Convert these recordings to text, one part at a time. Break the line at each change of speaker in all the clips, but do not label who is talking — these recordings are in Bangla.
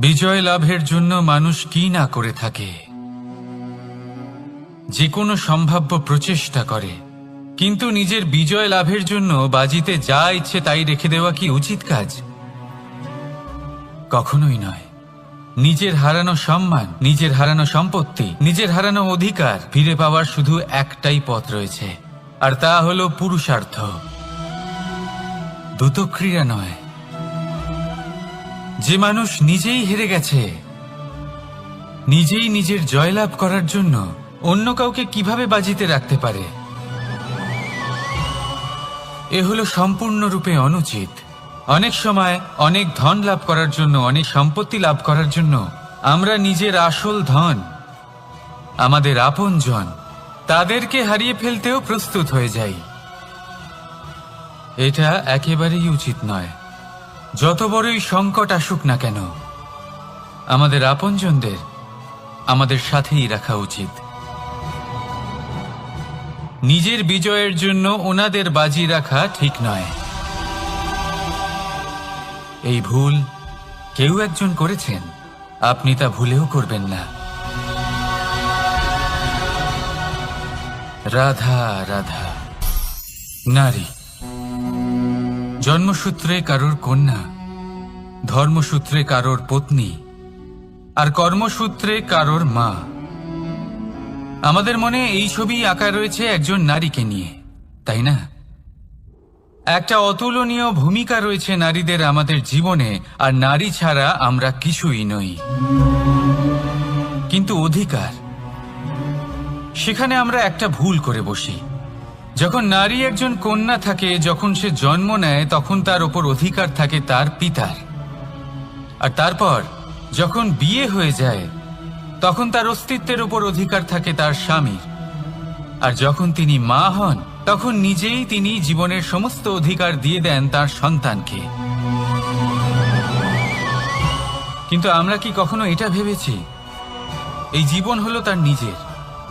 বিজয় লাভের জন্য মানুষ কি না করে থাকে, যে কোনো সম্ভাব্য প্রচেষ্টা করে, কিন্তু নিজের বিজয় লাভের জন্য বাজিতে যা ইচ্ছে তাই রেখে দেওয়া কি উচিত কাজ? কখনোই নয়। নিজের হারানো সম্মান, নিজের হারানো সম্পত্তি, নিজের হারানো অধিকার ফিরে পাওয়ার শুধু একটাই পথ রয়েছে, আর তা হলো পুরুষার্থ, দ্রুতক্রিয়া নয়। যে মানুষ নিজেই হেরে গেছে, নিজেই নিজের জয়লাভ করার জন্য অন্য কাউকে কিভাবে বাজিতে রাখতে পারে? এ হলো সম্পূর্ণরূপে অনুচিত। অনেক সময় অনেক ধন লাভ করার জন্য, অনেক সম্পত্তি লাভ করার জন্য আমরা নিজের আসল ধন, আমাদের আপনজন, তাদেরকে হারিয়ে ফেলতেও প্রস্তুত হয়ে যাই। এটা একেবারেই উচিত নয়। যত বড়ই সংকট আসুক না কেন, আমাদের আপনজনদের আমাদের সাথেই রাখা উচিত। নিজের বিজয়ের জন্য ওনাদের বাজি রাখা ঠিক নয়। এই ভুল কেউ একজন করেছেন, আপনি তা ভুলেও করবেন না। রাধা রাধা। নারী জন্মসূত্রে কারোর কন্যা, ধর্মসূত্রে কারোর পত্নী, আর কর্মসূত্রে কারোর মা। আমাদের মনে এই ছবি আঁকা রয়েছে একজন নারীকে নিয়ে, তাই না? একটা অতুলনীয় ভূমিকা রয়েছে নারীদের আমাদের জীবনে, আর নারী ছাড়া আমরা কিছুই নই। কিন্তু অধিকার, সেখানে আমরা একটা ভুল করে বসি। যখন নারী একজন কন্যা থাকে, যখন সে জন্ম নেয়, তখন তার ওপর অধিকার থাকে তার পিতার। আর তারপর যখন বিয়ে হয়ে যায়, তখন তার অস্তিত্বের ওপর অধিকার থাকে তার স্বামীর। আর যখন তিনি মা হন, তখন নিজেই তিনি জীবনের সমস্ত অধিকার দিয়ে দেন তার সন্তানকে। কিন্তু আমরা কি কখনো এটা ভেবেছি এই জীবন হলো তার নিজের?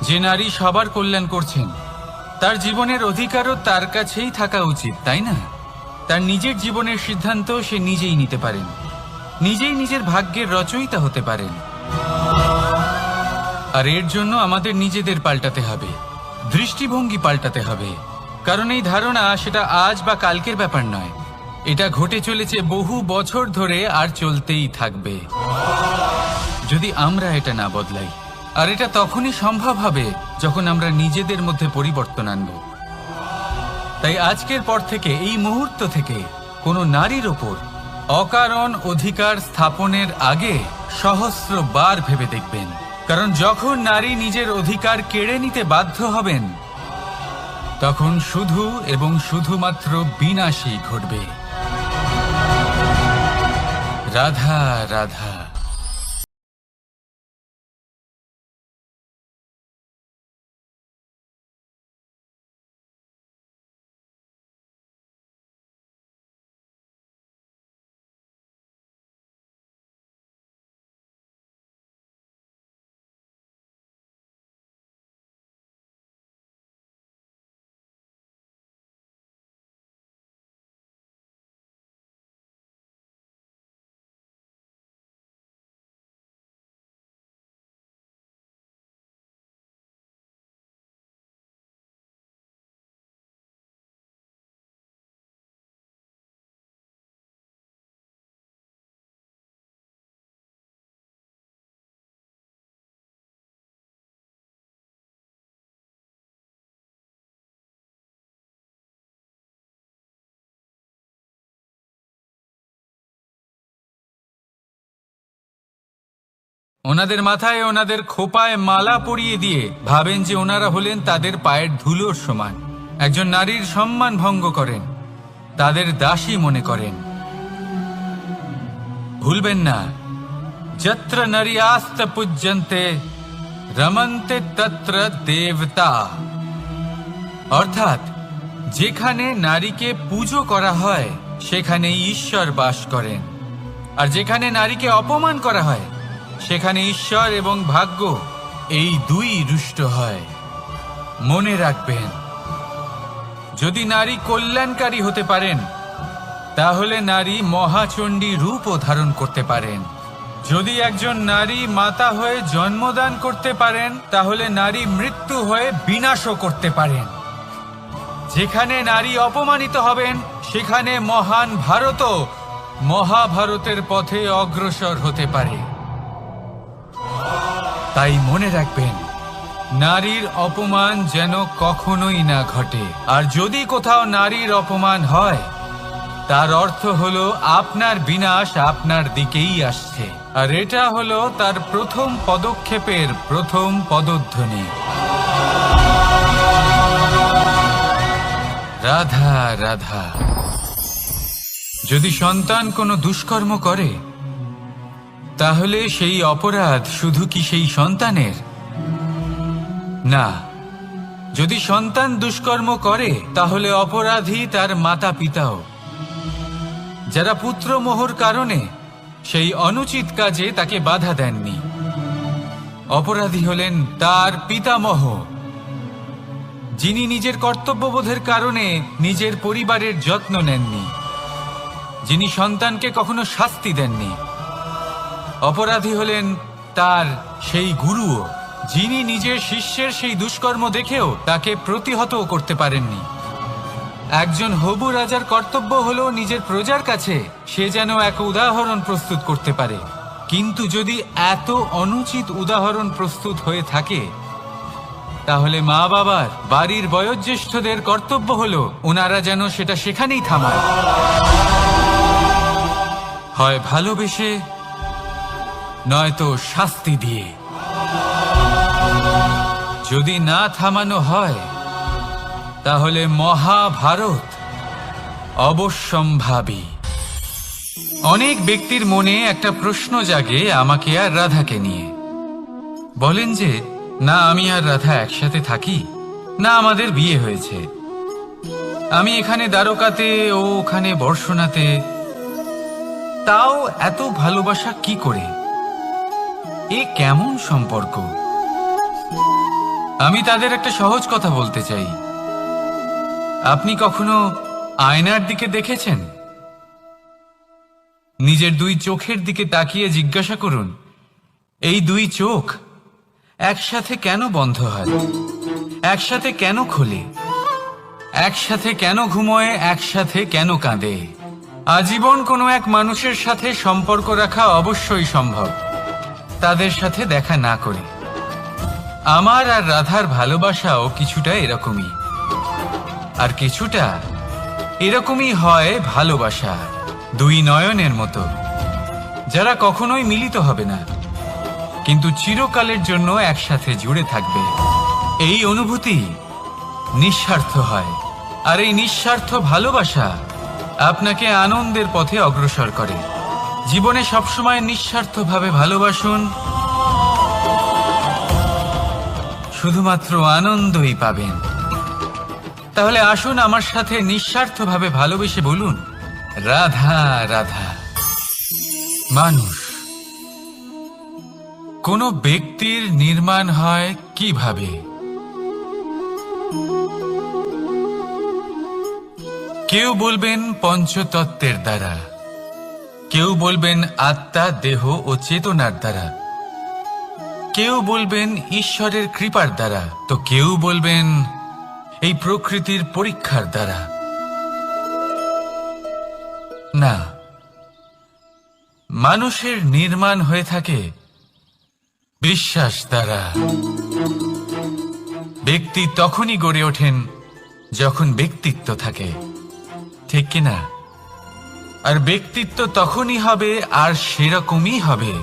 যে নারী সবার কল্যাণ করছেন, তার জীবনের অধিকারও তার কাছেই থাকা উচিত, তাই না? তার নিজের জীবনের সিদ্ধান্ত সে নিজেই নিতে পারেন, নিজেই নিজের ভাগ্যের রচয়িতা হতে পারেন। আর এর জন্য আমাদের নিজেদের পাল্টাতে হবে, দৃষ্টিভঙ্গি পাল্টাতে হবে। কারণ এই ধারণা সেটা আজ বা কালকের ব্যাপার নয়, এটা ঘটে চলেছে বহু বছর ধরে, আর চলতেই থাকবে যদি আমরা এটা না বদলাই। আর এটা তখনই সম্ভব হবে যখন আমরা নিজেদের মধ্যে পরিবর্তন আনব। তাই আজকের পর থেকে, এই মুহূর্ত থেকে, কোনো নারীর ওপর অকারণ অধিকার স্থাপনের আগে সহস্রবার ভেবে দেখবেন। কারণ যখন নারী নিজের অধিকার কেড়ে নিতে বাধ্য হবেন, তখন শুধু এবং শুধুমাত্র বিনাশই ঘটবে। রাধা রাধা। ওনাদের মাথায়, ওনাদের খোপায় মালা পরিয়ে দিয়ে ভাবেন যে ওনারা হলেন তাদের পায়ের ধুলোর সমান। একজন নারীর সম্মান ভঙ্গ করেন, তাদের দাসী মনে করেন। ভুলবেন না, যত্র নারীয়াস্ত পূজ্যন্তে রমন্তে তত্র দেবতা। অর্থাৎ যেখানে নারীকে পুজো করা হয়, সেখানে ঈশ্বর বাস করেন। আর যেখানে নারীকে অপমান করা হয়, সেখানে ঈশ্বর এবং ভাগ্য এই দুই রুষ্ট হয়। মনে রাখবেন, যদি নারী কল্যাণকারী হতে পারেন তাহলে নারী মহাচণ্ডী রূপও ধারণ করতে পারেন। যদি একজন নারী মাতা হয়ে জন্মদান করতে পারেন তাহলে নারী মৃত্যু হয়ে বিনাশও করতে পারেন। যেখানে নারী অপমানিত হবেন সেখানে মহান ভারতও মহাভারতের পথে অগ্রসর হতে পারে। তাই মনে রাখবেন, নারীর অপমান যেন কখনোই না ঘটে। আর যদি কোথাও নারীর অপমান হয় তার অর্থ হলো আপনার বিনাশ আপনার দিকেই আসছে। আর এটা হলো তার প্রথম পদক্ষেপের প্রথম পদধ্বনি। রাধা রাধা। যদি সন্তান কোনো দুষ্কর্ম করে তাহলে সেই অপরাধ শুধু কি সেই সন্তানের? না, যদি সন্তান দুষ্কর্ম করে তাহলে অপরাধী তার মাতা পিতাও, যারা পুত্রমোহর কারণে সেই অনুচিত কাজে তাকে বাধা দেননি। অপরাধী হলেন তার পিতামহ, যিনি নিজের কর্তব্যবোধের কারণে নিজের পরিবারের যত্ন নেননি, যিনি সন্তানকে কখনো শাস্তি দেননি। অপরাধী হলেন তার সেই গুরুও, যিনি নিজের শিষ্যের সেই দুষ্কর্ম দেখেও তাকে প্রতিহতও করতে পারেননি। একজন হবু রাজার কর্তব্য হলো নিজের প্রজার কাছে সে যেন এক উদাহরণ প্রস্তুত করতে পারে। কিন্তু যদি এত অনুচিত উদাহরণ প্রস্তুত হয়ে থাকে তাহলে মা বাবার, বাড়ির বয়োজ্যেষ্ঠদের কর্তব্য হলো ওনারা যেন সেটা সেখানেই থামায়, হয় ভালোবেসে নয়তো শাস্তি দিয়ে। যদি না থামানো হয় তাহলে মহাভারত অবশ্যম্ভাবী। অনেক ব্যক্তির মনে একটা প্রশ্ন জাগে আমাকে আর রাধাকে নিয়ে। বলেন যে না আমি আর রাধা একসাথে থাকি, না আমাদের বিয়ে হয়েছে, আমি এখানে দ্বারকাতে ও ওখানে বর্ষণাতে, তাও এত ভালোবাসা কি করে? এ কেমন সম্পর্ক? আমি তাদের একটা সহজ কথা বলতে চাই। আপনি কখনো আয়নার দিকে দেখেছেন? নিজের দুই চোখের দিকে তাকিয়ে জিজ্ঞাসা করুন, এই দুই চোখ একসাথে কেন বন্ধ হয়, একসাথে কেন খোলে, একসাথে কেন ঘুমোয়, একসাথে কেন কাঁদে? আজীবন কোনো এক মানুষের সাথে সম্পর্ক রাখা অবশ্যই সম্ভব, তাদের সাথে দেখা না করে। আমার আর রাধার ভালোবাসাও কিছুটা এরকমই, আর কিছুটা এরকমই হয় ভালোবাসা দুই নয়নের মতো, যারা কখনোই মিলিত হবে না কিন্তু চিরকালের জন্য একসাথে জুড়ে থাকবে। এই অনুভূতি নিঃস্বার্থ হয়, আর এই নিঃস্বার্থ ভালোবাসা আপনাকে আনন্দের পথে অগ্রসর করে। জীবনে সবসময় নিঃস্বার্থভাবে ভালোবাসুন, শুধুমাত্র আনন্দই পাবেন। তাহলে আসুন আমার সাথে নিঃস্বার্থভাবে ভালোবেসে বলুন, রাধা রাধা। মানুষ, কোন ব্যক্তির নির্মাণ হয় কিভাবে? কেউ বলবেন পঞ্চতত্ত্বের দ্বারা, কেউ বলবেন আত্মা, দেহ ও চেতনার দ্বারা, কেউ বলবেন ঈশ্বরের কৃপার দ্বারা, তো কেউ বলবেন এই প্রকৃতির পরীক্ষার দ্বারা। না, মানুষের নির্মাণ হয়ে থাকে বিশ্বাস দ্বারা। ব্যক্তি তখনই গড়ে ওঠেন যখন ব্যক্তিত্ব থাকে, ঠিক কিনা? আর ব্যক্তিত্ব তখনই হবে আর সেরকমই হবে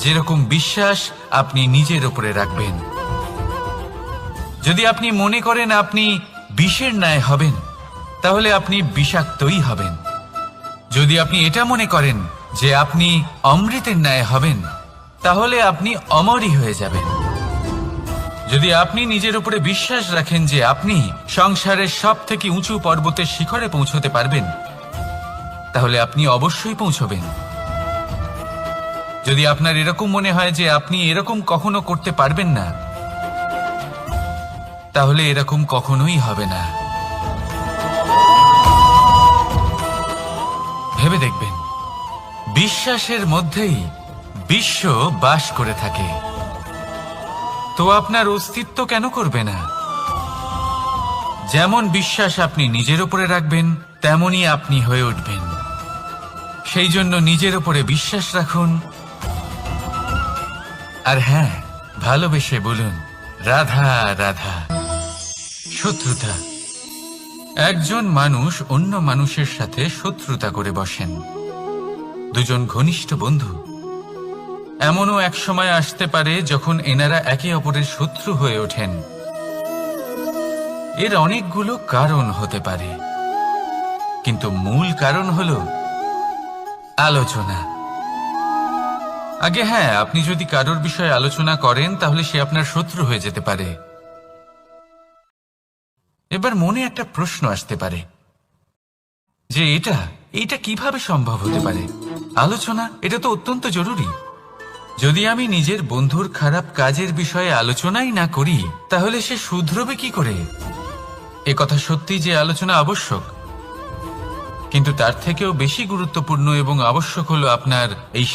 যেরকম বিশ্বাস আপনি নিজের উপরে রাখবেন। যদি আপনি মনে করেন আপনি বিষের ন্যায় হবেন তাহলে আপনি বিষাক্তই হবেন। যদি আপনি এটা মনে করেন যে আপনি অমৃতের ন্যায় হবেন তাহলে আপনি অমরই হয়ে যাবেন। যদি আপনি নিজের উপরে বিশ্বাস রাখেন যে আপনি সংসারের সব থেকে উঁচু পর্বতের শিখরে পৌঁছতে পারবেন তাহলে আপনি অবশ্যই পৌঁছবেন। যদি আপনার এরকম মনে হয় যে আপনি এরকম কখনো করতে পারবেন না তাহলে এরকম কখনোই হবে না। ভেবে দেখবেন, বিশ্বাসের মধ্যেই বিশ্ব বাস করে থাকে। তো আপনার অস্তিত্ব কেন করবে না? যেমন বিশ্বাস আপনি নিজের উপরে রাখবেন, তেমনই আপনি হয়ে উঠবেন। সেই জন্য নিজের উপরে বিশ্বাস রাখুন। আর হ্যাঁ, ভালোবেসে বলুন রাধা রাধা। শত্রুতা, একজন মানুষ অন্য মানুষের সাথে শত্রুতা করে বসেন। দুজন ঘনিষ্ঠ বন্ধু, এমনও এক সময় আসতে পারে যখন এনারা একে অপরের শত্রু হয়ে ওঠেন। এর অনেকগুলো কারণ হতে পারে, কিন্তু মূল কারণ হলো আলোচনা। আগে হ্যাঁ, আপনি যদি কারোর বিষয়ে আলোচনা করেন তাহলে সে আপনার শত্রু হয়ে যেতে পারে। এবার মনে একটা প্রশ্ন আসতে পারে যে এটা কিভাবে সম্ভব হতে পারে? আলোচনা, এটা তো অত্যন্ত জরুরি। যদি আমি নিজের বন্ধুর খারাপ কাজের বিষয়ে আলোচনাই না করি তাহলে সে শুধরবে কি করে? এ কথা সত্যি যে আলোচনা আবশ্যক, কিন্তু তার থেকেও বেশি গুরুত্বপূর্ণ এবং আবশ্যক হলো আপনার এই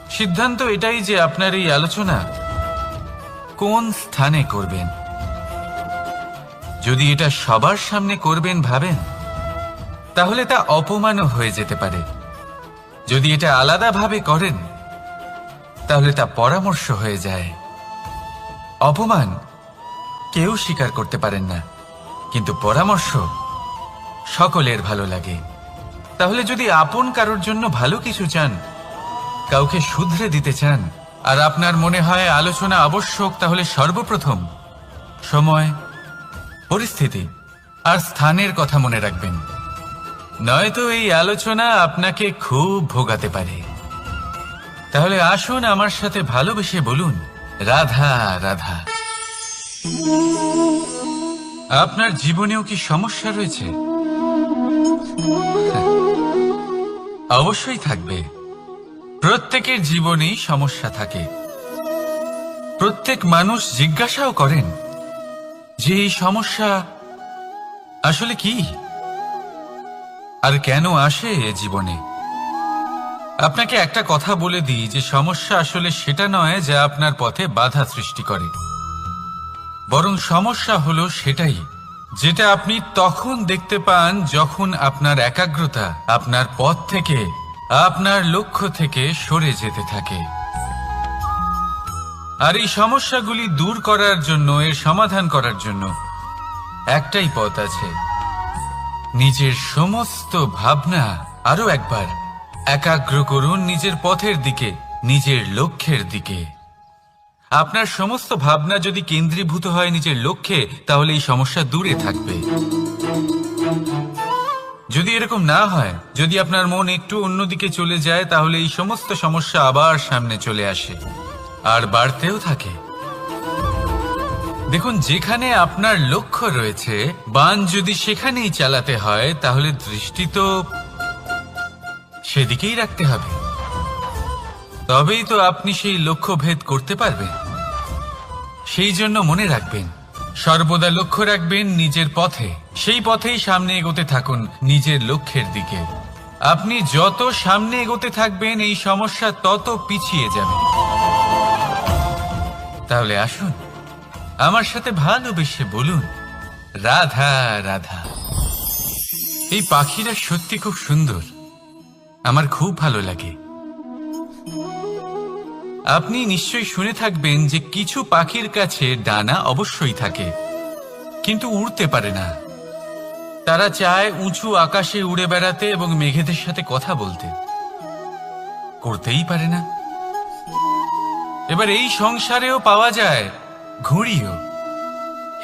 সিদ্ধান্ত এটাই যে আপনার এই আলোচনা কোন স্থানে করবেন। যদি এটা সবার সামনে করবেন ভাবেন, তাহলে তা অপমানও হয়ে যেতে পারে। যদি এটা আলাদাভাবে করেন তাহলে তা পরামর্শ হয়ে যায়। অপমান কেউ স্বীকার করতে পারেন না, কিন্তু পরামর্শ সকলের ভালো লাগে। তাহলে যদি আপন কারোর জন্য ভালো কিছু চান, কাউকে শুধরে দিতে চান, আর আপনার মনে হয় আলোচনা আবশ্যক, তাহলে সর্বপ্রথম সময়, পরিস্থিতি আর স্থানের কথা মনে রাখবেন। নয়তো এই আলোচনা আপনাকে খুব ভোগাতে পারে। তাহলে আসুন আমার সাথে ভালোবেসে বলুন রাধা রাধা। আপনার জীবনেও কি সমস্যা রয়েছে? অবশ্যই থাকবে। প্রত্যেকের জীবনেই সমস্যা থাকে। প্রত্যেক মানুষ জিজ্ঞাসাও করেন যে এই সমস্যা আসলে কি আর কেন আসে এ জীবনে। আপনাকে একটা কথা বলে দিই যে সমস্যা আসলে সেটা নয় যা আপনার পথে বাধা সৃষ্টি করে, বরং সমস্যা হলো সেটাই যেটা আপনি তখন দেখতে পান যখন আপনার একাগ্রতা আপনার পথ থেকে, আপনার লক্ষ্য থেকে সরে যেতে থাকে। আর এই সমস্যাগুলি দূর করার জন্য, এর সমাধান করার জন্য একটাই পথ আছে। নিজের সমস্ত ভাবনা আরো একবার একাগ্র করুন নিজের পথের দিকে, নিজের লক্ষ্যের দিকে। আপনার সমস্ত ভাবনা যদি কেন্দ্রীভূত হয় নিজের লক্ষ্যে, তাহলে এই সমস্যা দূরে থাকবে। যদি এরকম না হয়, যদি আপনার মন একটু অন্যদিকে চলে যায়, তাহলে এই সমস্ত সমস্যা আবার সামনে চলে আসে আর বাড়তেও থাকে। দেখুন, যেখানে আপনার লক্ষ্য রয়েছে, বাণ যদি সেখানেই চালাতে হয়, তাহলে দৃষ্টি তো সেদিকেই রাখতে হবে। তবেই তো আপনি সেই লক্ষ্য ভেদ করতে পারবেন। সেই জন্য মনে রাখবেন, সর্বদা লক্ষ্য রাখবেন নিজের পথে, সেই পথেই সামনে এগোতে থাকুন নিজের লক্ষ্যের দিকে। আপনি যত সামনে এগোতে থাকবেন এই সমস্যা তত পিছিয়ে যাবে। তাহলে আসুন আমার সাথে ভালোবেসে বলুন রাধা রাধা। এই পাখিরা সত্যি খুব সুন্দর, আমার খুব ভালো লাগে। আপনি নিশ্চয়ই শুনে থাকবেন যে কিছু পাখির কাছে ডানা অবশ্যই থাকে, কিন্তু উড়তে পারে না। তারা চায় উঁচু আকাশে উড়ে বেড়াতে এবং মেঘেদের সাথে কথা বলতে, করতেই পারে না। এবার এই সংসারেও পাওয়া যায় ঘুড়িও।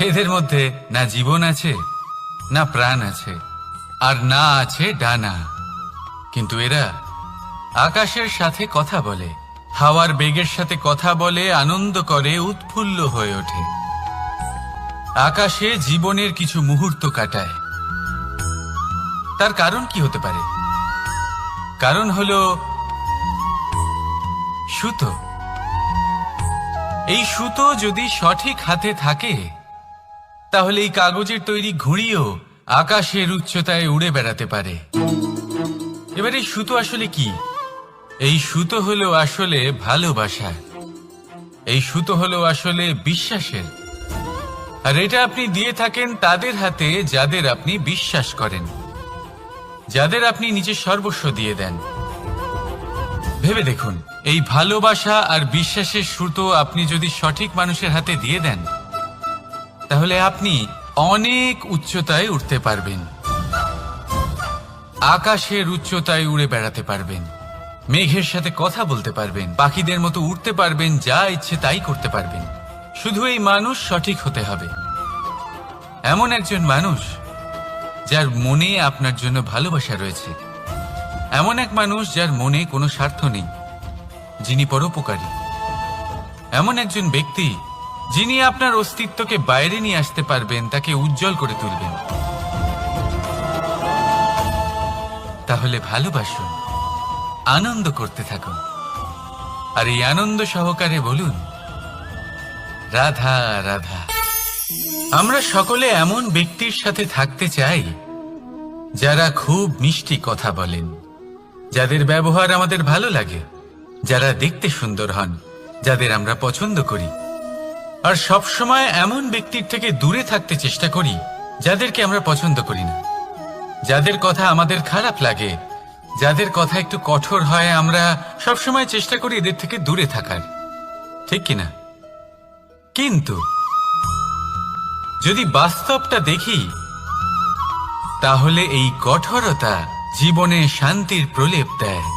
এদের মধ্যে না জীবন আছে, না প্রাণ আছে, আর না আছে ডানা, কিন্তু এরা আকাশের সাথে কথা বলে, হাওয়ার বেগের সাথে কথা বলে, আনন্দ করে, উৎফুল্ল হয়ে ওঠে। আকাশে জীবনের কিছু মুহূর্ত কাটায়। তার কারণ কি হতে পারে? কারণ হলো সুতো। এই সুতো যদি সঠিক হাতে থাকে তাহলে এই কাগজের তৈরি ঘুড়িও আকাশের উচ্চতায় উড়ে বেড়াতে পারে। এবার এই সুতো আসলে কি? এই সুতো হলো আসলে ভালোবাসা, এই সুতো হলো আসলে বিশ্বাসের। আর এটা আপনি দিয়ে থাকেন তাদের হাতে যাদের আপনি বিশ্বাস করেন, যাদের আপনি নিজের সর্বস্ব দিয়ে দেন। ভেবে দেখুন, এই ভালোবাসা আর বিশ্বাসের সুতো আপনি যদি সঠিক মানুষের হাতে দিয়ে দেন তাহলে আপনি অনেক উচ্চতায় উঠতে পারবেন, আকাশের উচ্চতায় উড়ে বেড়াতে পারবেন, মেঘের সাথে কথা বলতে পারবেন, পাখিদের মতো উড়তে পারবেন, যা ইচ্ছে তাই করতে পারবেন। শুধু এই মানুষ সঠিক হতে হবে, এমন একজন মানুষ যার মনে আপনার জন্য ভালোবাসা রয়েছে, এমন এক মানুষ যার মনে কোনো স্বার্থ নেই, যিনি পরোপকারী, এমন একজন ব্যক্তি যিনি আপনার অস্তিত্বকে বাইরে নিয়ে আসতে পারবেন, তাকে উজ্জ্বল করে তুলবেন। তাহলে ভালোবাসুন, আনন্দ করতে থাকুন, আর এই আনন্দ সহকারে বলুন রাধা রাধা। আমরা সকলে এমন ব্যক্তির সাথে থাকতে চাই যারা খুব মিষ্টি কথা বলেন, যাদের ব্যবহার আমাদের ভালো লাগে, যারা দেখতে সুন্দর হন, যাদের আমরা পছন্দ করি। আর সবসময় এমন ব্যক্তির থেকে দূরে থাকতে চেষ্টা করি যাদেরকে আমরা পছন্দ করি না, যাদের কথা আমাদের খারাপ লাগে, যাদের কথা একটু কঠোর হয়। আমরা সবসময় চেষ্টা করি এদের থেকে দূরে থাকার, ঠিক কিনা? কিন্তু যদি বাস্তবটা দেখি তাহলে এই কঠোরতা জীবনে শান্তির প্রলেপ দেয়।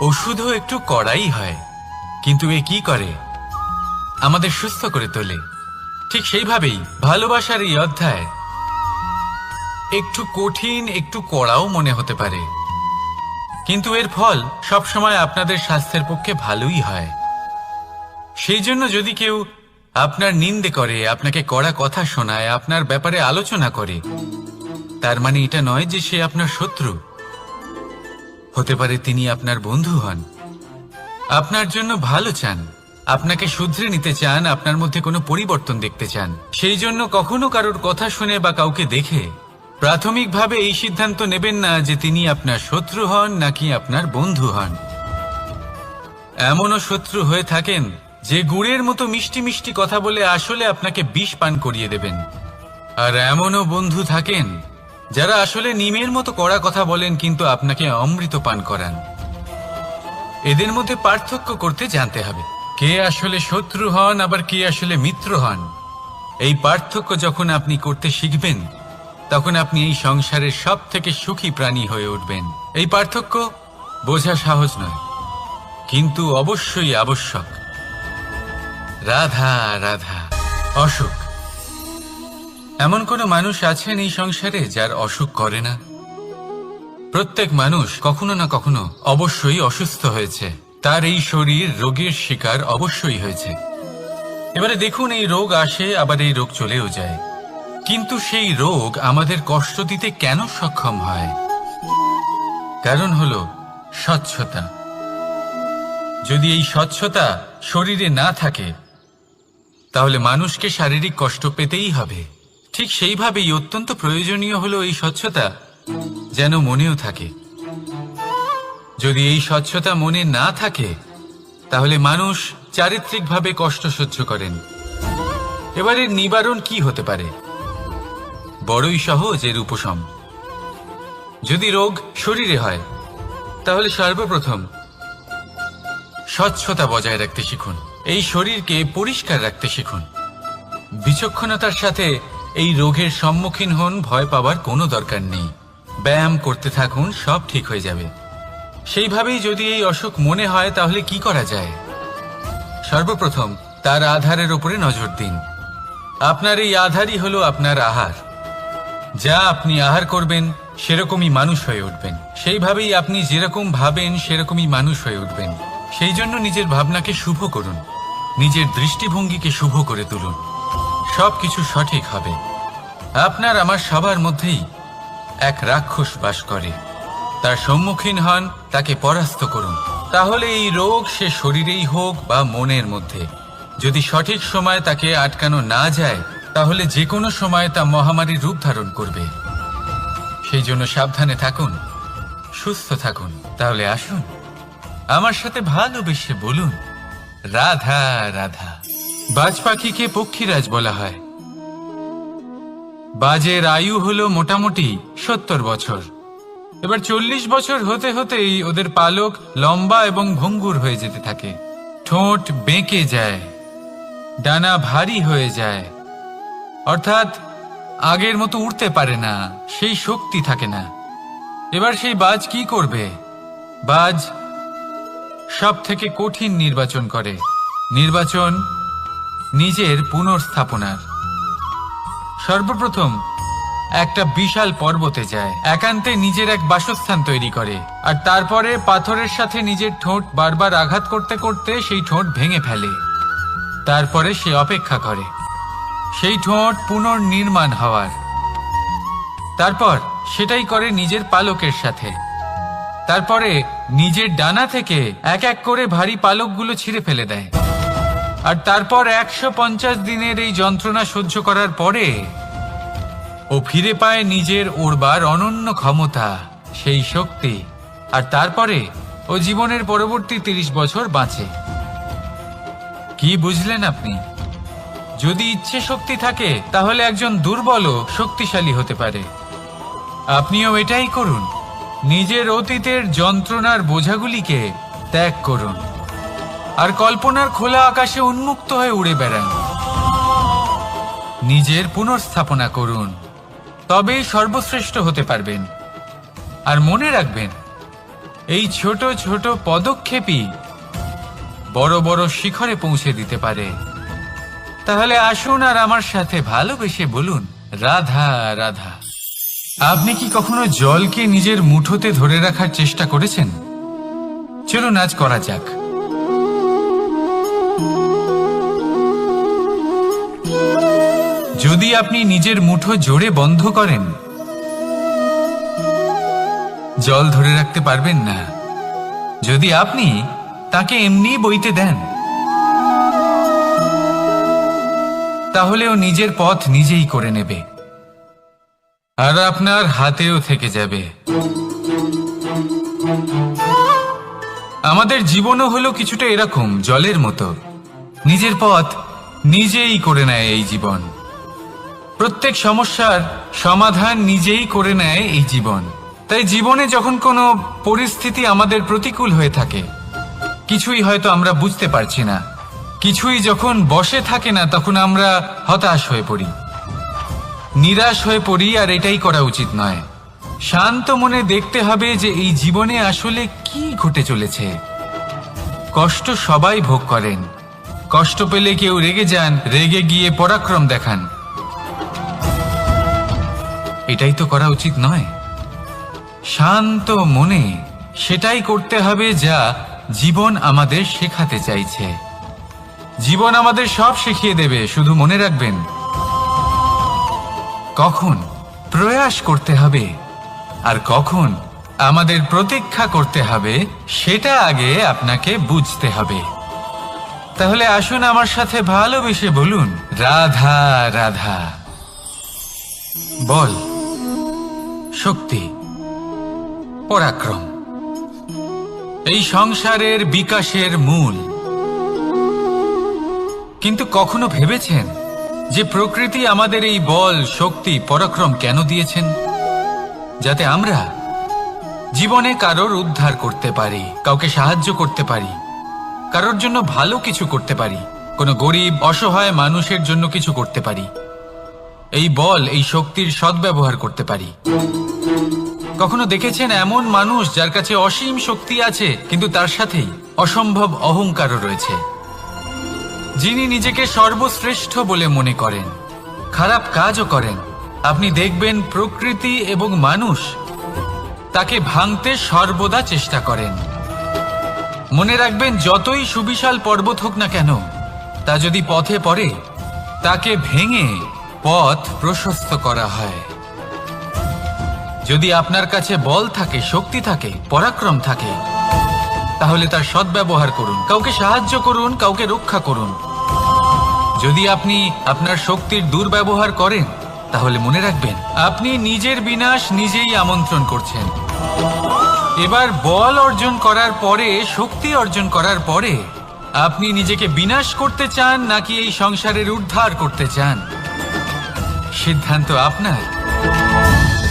ওষুধও একটু কড়াই হয়, কিন্তু এ কি করে? আমাদের সুস্থ করে তোলে। ঠিক সেইভাবেই ভালোবাসার এই অধ্যায় একটু কঠিন, একটু কড়াও মনে হতে পারে, কিন্তু এর ফল সবসময় আপনাদের স্বাস্থ্যের পক্ষে ভালোই হয়। সেই জন্য যদি কেউ আপনার নিন্দে করে, আপনাকে কড়া কথা শোনায়, আপনার ব্যাপারে আলোচনা করে, তার মানে এটা নয় যে সে আপনার শত্রু। হতে পারে তিনি আপনার বন্ধু হন, আপনার জন্য ভালো চান, আপনাকে শুধরে নিতে চান, আপনার মধ্যে কোনো পরিবর্তন দেখতে চান। সেই জন্য কখনো কারোর কথা শুনে বা কাউকে দেখে প্রাথমিকভাবে এই সিদ্ধান্ত নেবেন না যে তিনি আপনার শত্রু হন নাকি আপনার বন্ধু হন। এমনও শত্রু হয়ে থাকেন যে গুড়ের মতো মিষ্টি মিষ্টি কথা বলে আসলে আপনাকে বিষ পান করিয়ে দেবেন। আর এমনও বন্ধু থাকেন যারা আসলে নিমের মতো কড়া কথা বলেন কিন্তু আপনাকে অমৃত পান করান। এদের মধ্যে পার্থক্য করতে জানতে হবে, কে আসলে শত্রু হন আবার কে আসলে মিত্র হন। এই পার্থক্য যখন আপনি করতে শিখবেন তখন আপনি এই সংসারের সব থেকে সুখী প্রাণী হয়ে উঠবেন। এই পার্থক্য বোঝা সহজ নয়, কিন্তু অবশ্যই আবশ্যক। রাধা রাধা। অসুখ। এমন কোনো মানুষ আছেন এই সংসারে যার অসুখ করে না? প্রত্যেক মানুষ কখনো না কখনো অবশ্যই অসুস্থ হয়েছে, তার এই শরীর রোগের শিকার অবশ্যই হয়েছে। এবারে দেখুন, এই রোগ আসে আবার এই রোগ চলেও যায়, কিন্তু সেই রোগ আমাদের কষ্ট দিতে কেন সক্ষম হয়? কারণ হলো স্বচ্ছতা। যদি এই স্বচ্ছতা শরীরে না থাকে তাহলে মানুষকে শারীরিক কষ্ট পেতেই হবে। ঠিক সেইভাবেই অত্যন্ত প্রয়োজনীয় হলো এই স্বচ্ছতা যেন মনেও থাকে। যদি এই স্বচ্ছতা মনে না থাকে তাহলে মানুষ চারিত্রিকভাবে কষ্ট সহ্য করেন। এবারে নিবারণ কি হতে পারে? বড়ই সহজ এর উপশম। যদি রোগ শরীরে হয় তাহলে সর্বপ্রথম স্বচ্ছতা বজায় রাখতে শিখুন, এই শরীরকে পরিষ্কার রাখতে শিখুন। বিচক্ষণতার সাথে এই রোগের সম্মুখীন হন, ভয় পাওয়ার কোনো দরকার নেই। ব্যায়াম করতে থাকুন, সব ঠিক হয়ে যাবে। সেইভাবেই যদি এই অসুখ মনে হয় তাহলে কি করা যায়? সর্বপ্রথম তার আধারের উপরে নজর দিন। আপনার এই আধারই হলো আপনার আহার। যা আপনি আহার করবেন সেরকমই মানুষ হয়ে উঠবেন। সেইভাবেই আপনি যেরকম ভাবেন সেরকমই মানুষ হয়ে উঠবেন। সেই জন্য নিজের ভাবনাকে শুভ করুন, নিজের দৃষ্টিভঙ্গিকে শুভ করে তুলুন, সবকিছু সঠিক হবে। আপনার আমার সবার মধ্যেই এক রাক্ষস বাস করে, তার সম্মুখীন হন, তাকে পরাস্ত করুন। তাহলে এই রোগ সে শরীরেই হোক বা মনের মধ্যে, যদি সঠিক সময় তাকে আটকানো না যায় তাহলে যে কোনো সময় তা মহামারীর রূপ ধারণ করবে। সেই জন্য সাবধানে থাকুন, সুস্থ থাকুন। তাহলে আসুন আমার সাথে ভালোবেসে বলুন, রাধা রাধা। বাজ পাখিকে পক্ষীরাজ বলা হয়। বাজের আয়ু হলো মোটামুটি 70 বছর। এবার 40 বছর হতে হতেই ওদের পালক লম্বা এবং ভঙ্গুর হয়ে যেতে থাকে, ঠোঁট বেঁকে যায়, ডানা ভারী হয়ে যায়, অর্থাৎ আগের মতো উড়তে পারে না, সেই শক্তি থাকে না। এবার সেই বাজ কি করবে? বাজ সব থেকে কঠিন নির্বাচন করে, নির্বাচন নিজের পুনর্স্থাপনার। সর্বপ্রথম একটা বিশাল পর্বতে যায়, একান্তে নিজের এক বাসস্থান তৈরি করে, আর তারপরে পাথরের সাথে নিজের ঠোঁট বারবার আঘাত করতে করতে সেই ঠোঁট ভেঙে ফেলে। তারপরে সে অপেক্ষা করে সেই ঠোঁট পুনর্নির্মাণ হওয়ার। তারপর সেটাই করে নিজের পালকের সাথে। তারপরে নিজের ডানা থেকে এক এক করে ভারী পালকগুলো ছিঁড়ে ফেলে দেয়। আর তারপর 150 দিনের এই যন্ত্রণা সহ্য করার পরে ও ফিরে পায় নিজের ওড়বার অনন্য ক্ষমতা, সেই শক্তি। আর তারপরে ও জীবনের পরবর্তী 30 বছর বাঁচে। কি বুঝলেন আপনি? যদি ইচ্ছে শক্তি থাকে তাহলে একজন দুর্বলও শক্তিশালী হতে পারে। আপনিও এটাই করুন, নিজের অতীতের যন্ত্রণার বোঝাগুলিকে ত্যাগ করুন আর কল্পনার খোলা আকাশে উন্মুক্ত হয়ে উড়ে বেড়ান। নিজের পুনর্স্থাপনা করুন, তবেই সর্বশ্রেষ্ঠ হতে পারবেন। আর মনে রাখবেন, এই ছোট ছোট পদক্ষেপই বড় বড় শিখরে পৌঁছে দিতে পারে। তাহলে আসুন আর আমার সাথে ভালোবেসে বলুন, রাধা রাধা। আপনি কি কখনো জলকে নিজের মুঠোতে ধরে রাখার চেষ্টা করেছেন? চলুন আজ করা যাক। যদি আপনি নিজের মুঠো জোরে বন্ধ করেন, জল ধরে রাখতে পারবেন না। যদি আপনি তাকে এমনি বইতে দেন, তাহলে ও নিজের পথ নিজেই করে নেবে আর আপনার হাতেও থেকে যাবে। আমাদের জীবনও হলো কিছুটা এরকম, জলের মতো। নিজের পথ নিজেই করে নেয় এই জীবন। প্রত্যেক সমস্যার সমাধান নিজেই করে নেয় এই জীবন। তাই জীবনে যখন কোনো পরিস্থিতি আমাদের প্রতিকূল হয়ে থাকে, কিছুই হয়তো আমরা বুঝতে পারছি না, কিছুই যখন বসে থাকে না, তখন আমরা হতাশ হয়ে পড়ি, নিরাশ হয়ে পড়ি। আর এটাই করা উচিত নয়। শান্ত মনে দেখতে হবে যে এই জীবনে আসলে কি ঘটে চলেছে। কষ্ট সবাই ভোগ করেন। কষ্ট পেলে কেউ রেগে যান, রেগে গিয়ে পরাক্রম দেখান। এটাই তো করা উচিত নয়। শান্ত মনে সেটাই করতে হবে যা জীবন আমাদের শেখাতে চাইছে। জীবন আমাদের সব শিখিয়ে দেবে, শুধু মনে রাখবেন কখন প্রয়াস করতে হবে আর কখন আমাদের প্রতীক্ষা করতে হবে, সেটা আগে আপনাকে বুঝতে হবে। তাহলে আসুন আমার সাথে ভালোবেসে বলুন, রাধা রাধা। বল, শক্তি, পরাক্রম এই সংসারের বিকাশের মূল। কিন্তু কখনো ভেবেছেন যে প্রকৃতি আমাদের এই বল, শক্তি, পরাক্রম কেন দিয়েছেন? যাতে আমরা জীবনে কারোর উদ্ধার করতে পারি, কাউকে সাহায্য করতে পারি, কারোর জন্য ভালো কিছু করতে পারি, কোনো গরিব অসহায় মানুষের জন্য কিছু করতে পারি। এই বল, এই শক্তির সদ্ব্যবহার করতে পারি। কখনো দেখেছেন এমন মানুষ যার কাছে অসীম শক্তি আছে, কিন্তু তার সাথেই অসম্ভব অহংকারও রয়েছে? যিনি নিজেকে সর্বশ্রেষ্ঠ বলে মনে করেন, খারাপ কাজও করেন। আপনি দেখবেন প্রকৃতি এবং মানুষ তাকে ভাঙতে সর্বদা চেষ্টা করেন। মনে রাখবেন, যতই সুবিশাল পর্বত হোক না কেন, তা যদি পথে পড়ে, তাকে ভেঙে পথ প্রশস্ত করা হয়। যদি আপনার কাছে বল থাকে, শক্তি থাকে, পরাক্রম থাকে, তাহলে তার সদ্ব্যবহার করুন, কাউকে সাহায্য করুন, কাউকে রক্ষা করুন। যদি আপনি আপনার শক্তির দুর্ব্যবহার করেন তাহলে মনে রাখবেন আপনি নিজের বিনাশ নিজেই আমন্ত্রণ করছেন। এবার বল অর্জন করার পরে, শক্তি অর্জন করার পরে আপনি নিজেকে বিনাশ করতে চান নাকি এই সংসারের উদ্ধার করতে চান, সিদ্ধান্ত আপনার।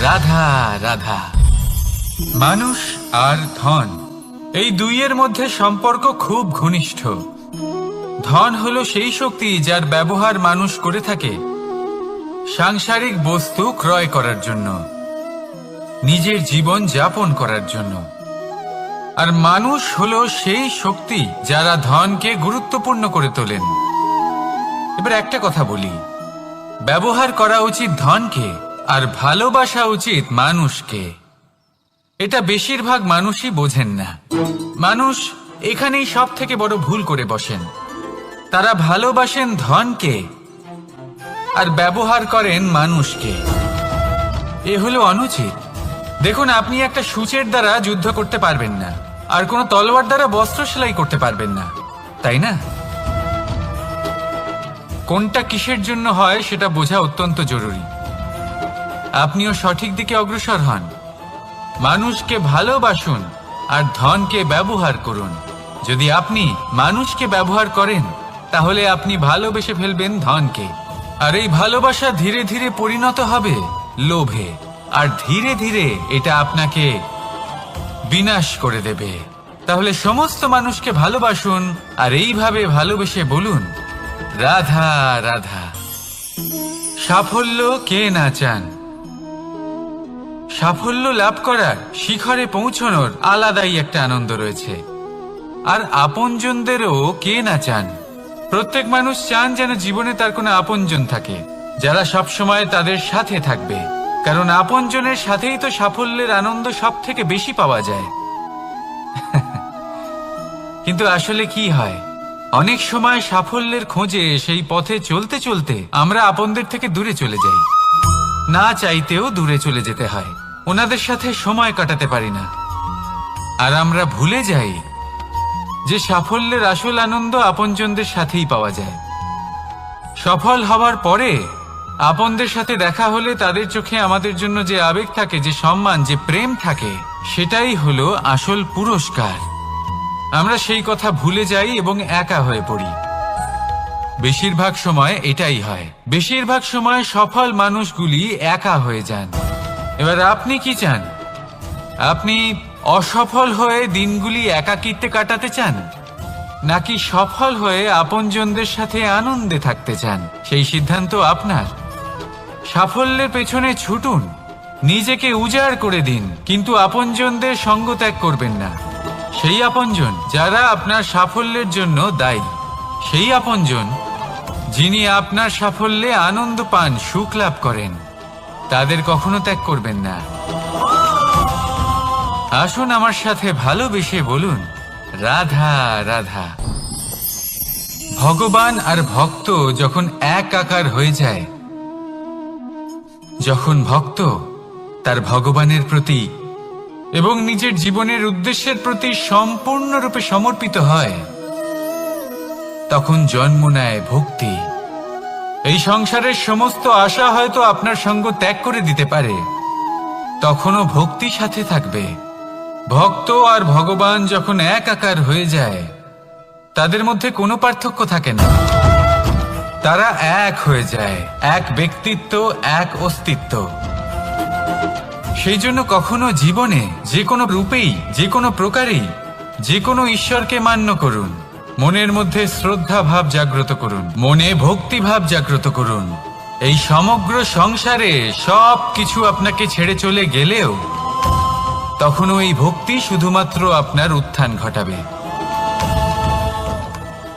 রাধা রাধা। মানুষ আর ধন, এই দুইয়ের মধ্যে সম্পর্ক খুব ঘনিষ্ঠ। ধন হলো সেই শক্তি যার ব্যবহার মানুষ করে থাকে সাংসারিক বস্তু ক্রয় করার জন্য, নিজের জীবন যাপন করার জন্য। আর মানুষ হলো সেই শক্তি যারা ধনকে গুরুত্বপূর্ণ করে তোলেন। এবার একটা কথা বলি, ব্যবহার করা উচিত ধনকে আর ভালোবাসা উচিত মানুষকে। এটা বেশিরভাগ মানুষই বোঝেন না। মানুষ এখানেই সব থেকে বড় ভুল করে বসেন। তারা ভালোবাসেন ধনকে আর ব্যবহার করেন মানুষকে। এ হলো অনুচিত। দেখুন, আপনি একটা সূচের দ্বারা যুদ্ধ করতে পারবেন না, আর কোনো তলোয়ার দ্বারা বস্ত্র সেলাই করতে পারবেন না, তাই না? কোনটা কিসের জন্য হয় সেটা বোঝা অত্যন্ত জরুরি। আপনিও সঠিক দিকে অগ্রসর হন। মানুষকে ভালোবাসুন আর ধনকে ব্যবহার করুন। যদি আপনি মানুষকে ব্যবহার করেন তাহলে আপনি ভালোবেসে ফেলবেন ধনকে, আর এই ভালোবাসা ধীরে ধীরে পরিণত হবে লোভে, আর ধীরে ধীরে এটা আপনাকে বিনাশ করে দেবে। তাহলে সমস্ত মানুষকে ভালোবাসুন আর এইভাবে ভালোবেসে বলুন, রাধা রাধা। সাফল্য কে না চান? সাফল্য লাভ করার, শিখরে পৌঁছানোর আলাদাই একটা আনন্দ রয়েছে। আর আপনজনদেরও কে না চান? প্রত্যেক মানুষ চান যেন জীবনে তার কোনো আপনজন থাকে যারা সবসময় তাদের সাথে থাকবে, কারণ আপনজনের সাথেই তো সাফল্যের আনন্দ সব থেকে বেশি পাওয়া যায়। কিন্তু আসলে কি হয়, অনেক সময় সাফল্যের খোঁজে সেই পথে চলতে চলতে আমরা আপনদের থেকে দূরে চলে যাই। না চাইতেও দূরে চলে যেতে হয়, ওনাদের সাথে সময় কাটাতে পারি না। আর আমরা ভুলে যাই যে সাফল্যের আসল আনন্দ আপনজনদের সাথেই পাওয়া যায়। সফল হওয়ার পরে আপনদের সাথে দেখা হলে তাদের চোখে আমাদের জন্য যে আবেগ থাকে, যে সম্মান, যে প্রেম থাকে, সেটাই হলো আসল পুরস্কার। আমরা সেই কথা ভুলে যাই এবং একা হয়ে পড়ি। বেশিরভাগ সময় এটাই হয়। বেশিরভাগ সময় সফল মানুষগুলি একা হয়ে যান। এবার আপনি কি চান? আপনি অসফল হয়ে দিনগুলি একাকিত্বে কাটাতে চান, নাকি সফল হয়ে আপনজনদের সাথে আনন্দে থাকতে চান? সেই সিদ্ধান্ত আপনার। সাফল্যের পেছনে ছুটুন, নিজেকে উজাড় করে দিন, কিন্তু আপনজনদের সঙ্গ ত্যাগ করবেন না। সেই আপনজন যারা আপনার সাফল্যের জন্য দায়ী, সেই আপনজন যিনি আপনার সাফল্যে আনন্দ পান, সুখ লাভ করেন, তাদের কখনো ত্যাগ করবেন না। আসুন আমার সাথে ভালোবেসে বলুন, রাধা রাধা। ভগবান আর ভক্ত যখন এক আকার হয়ে যায়, যখন ভক্ত তার ভগবানের প্রতি এবং নিজের জীবনের উদ্দেশ্যের প্রতি সম্পূর্ণরূপে সমর্পিত হয়, তখন জন্ম নেয় ভক্তি। এই সংসারের সমস্ত আশা হয়তো আপনার সঙ্গ ত্যাগ করে দিতে পারে, তখনও ভক্তি সাথে থাকবে। ভক্ত আর ভগবান যখন এক আকার হয়ে যায়, তাদের মধ্যে কোনো পার্থক্য থাকে না। তারা এক হয়ে যায়, এক ব্যক্তিত্ব, এক অস্তিত্ব। সেই জন্য কখনো জীবনে যে কোনো রূপেই, যে কোনো প্রকারেই, যে কোনো ঈশ্বরকে মান্য করুন। মনের মধ্যে শ্রদ্ধা ভাব জাগ্রত করুন, মনে ভক্তি ভাব জাগ্রত করুন। এই সমগ্র সংসারে সব কিছু আপনাকে ছেড়ে চলে গেলেও তখনও এই ভক্তি শুধুমাত্র আপনার উত্থান ঘটাবে।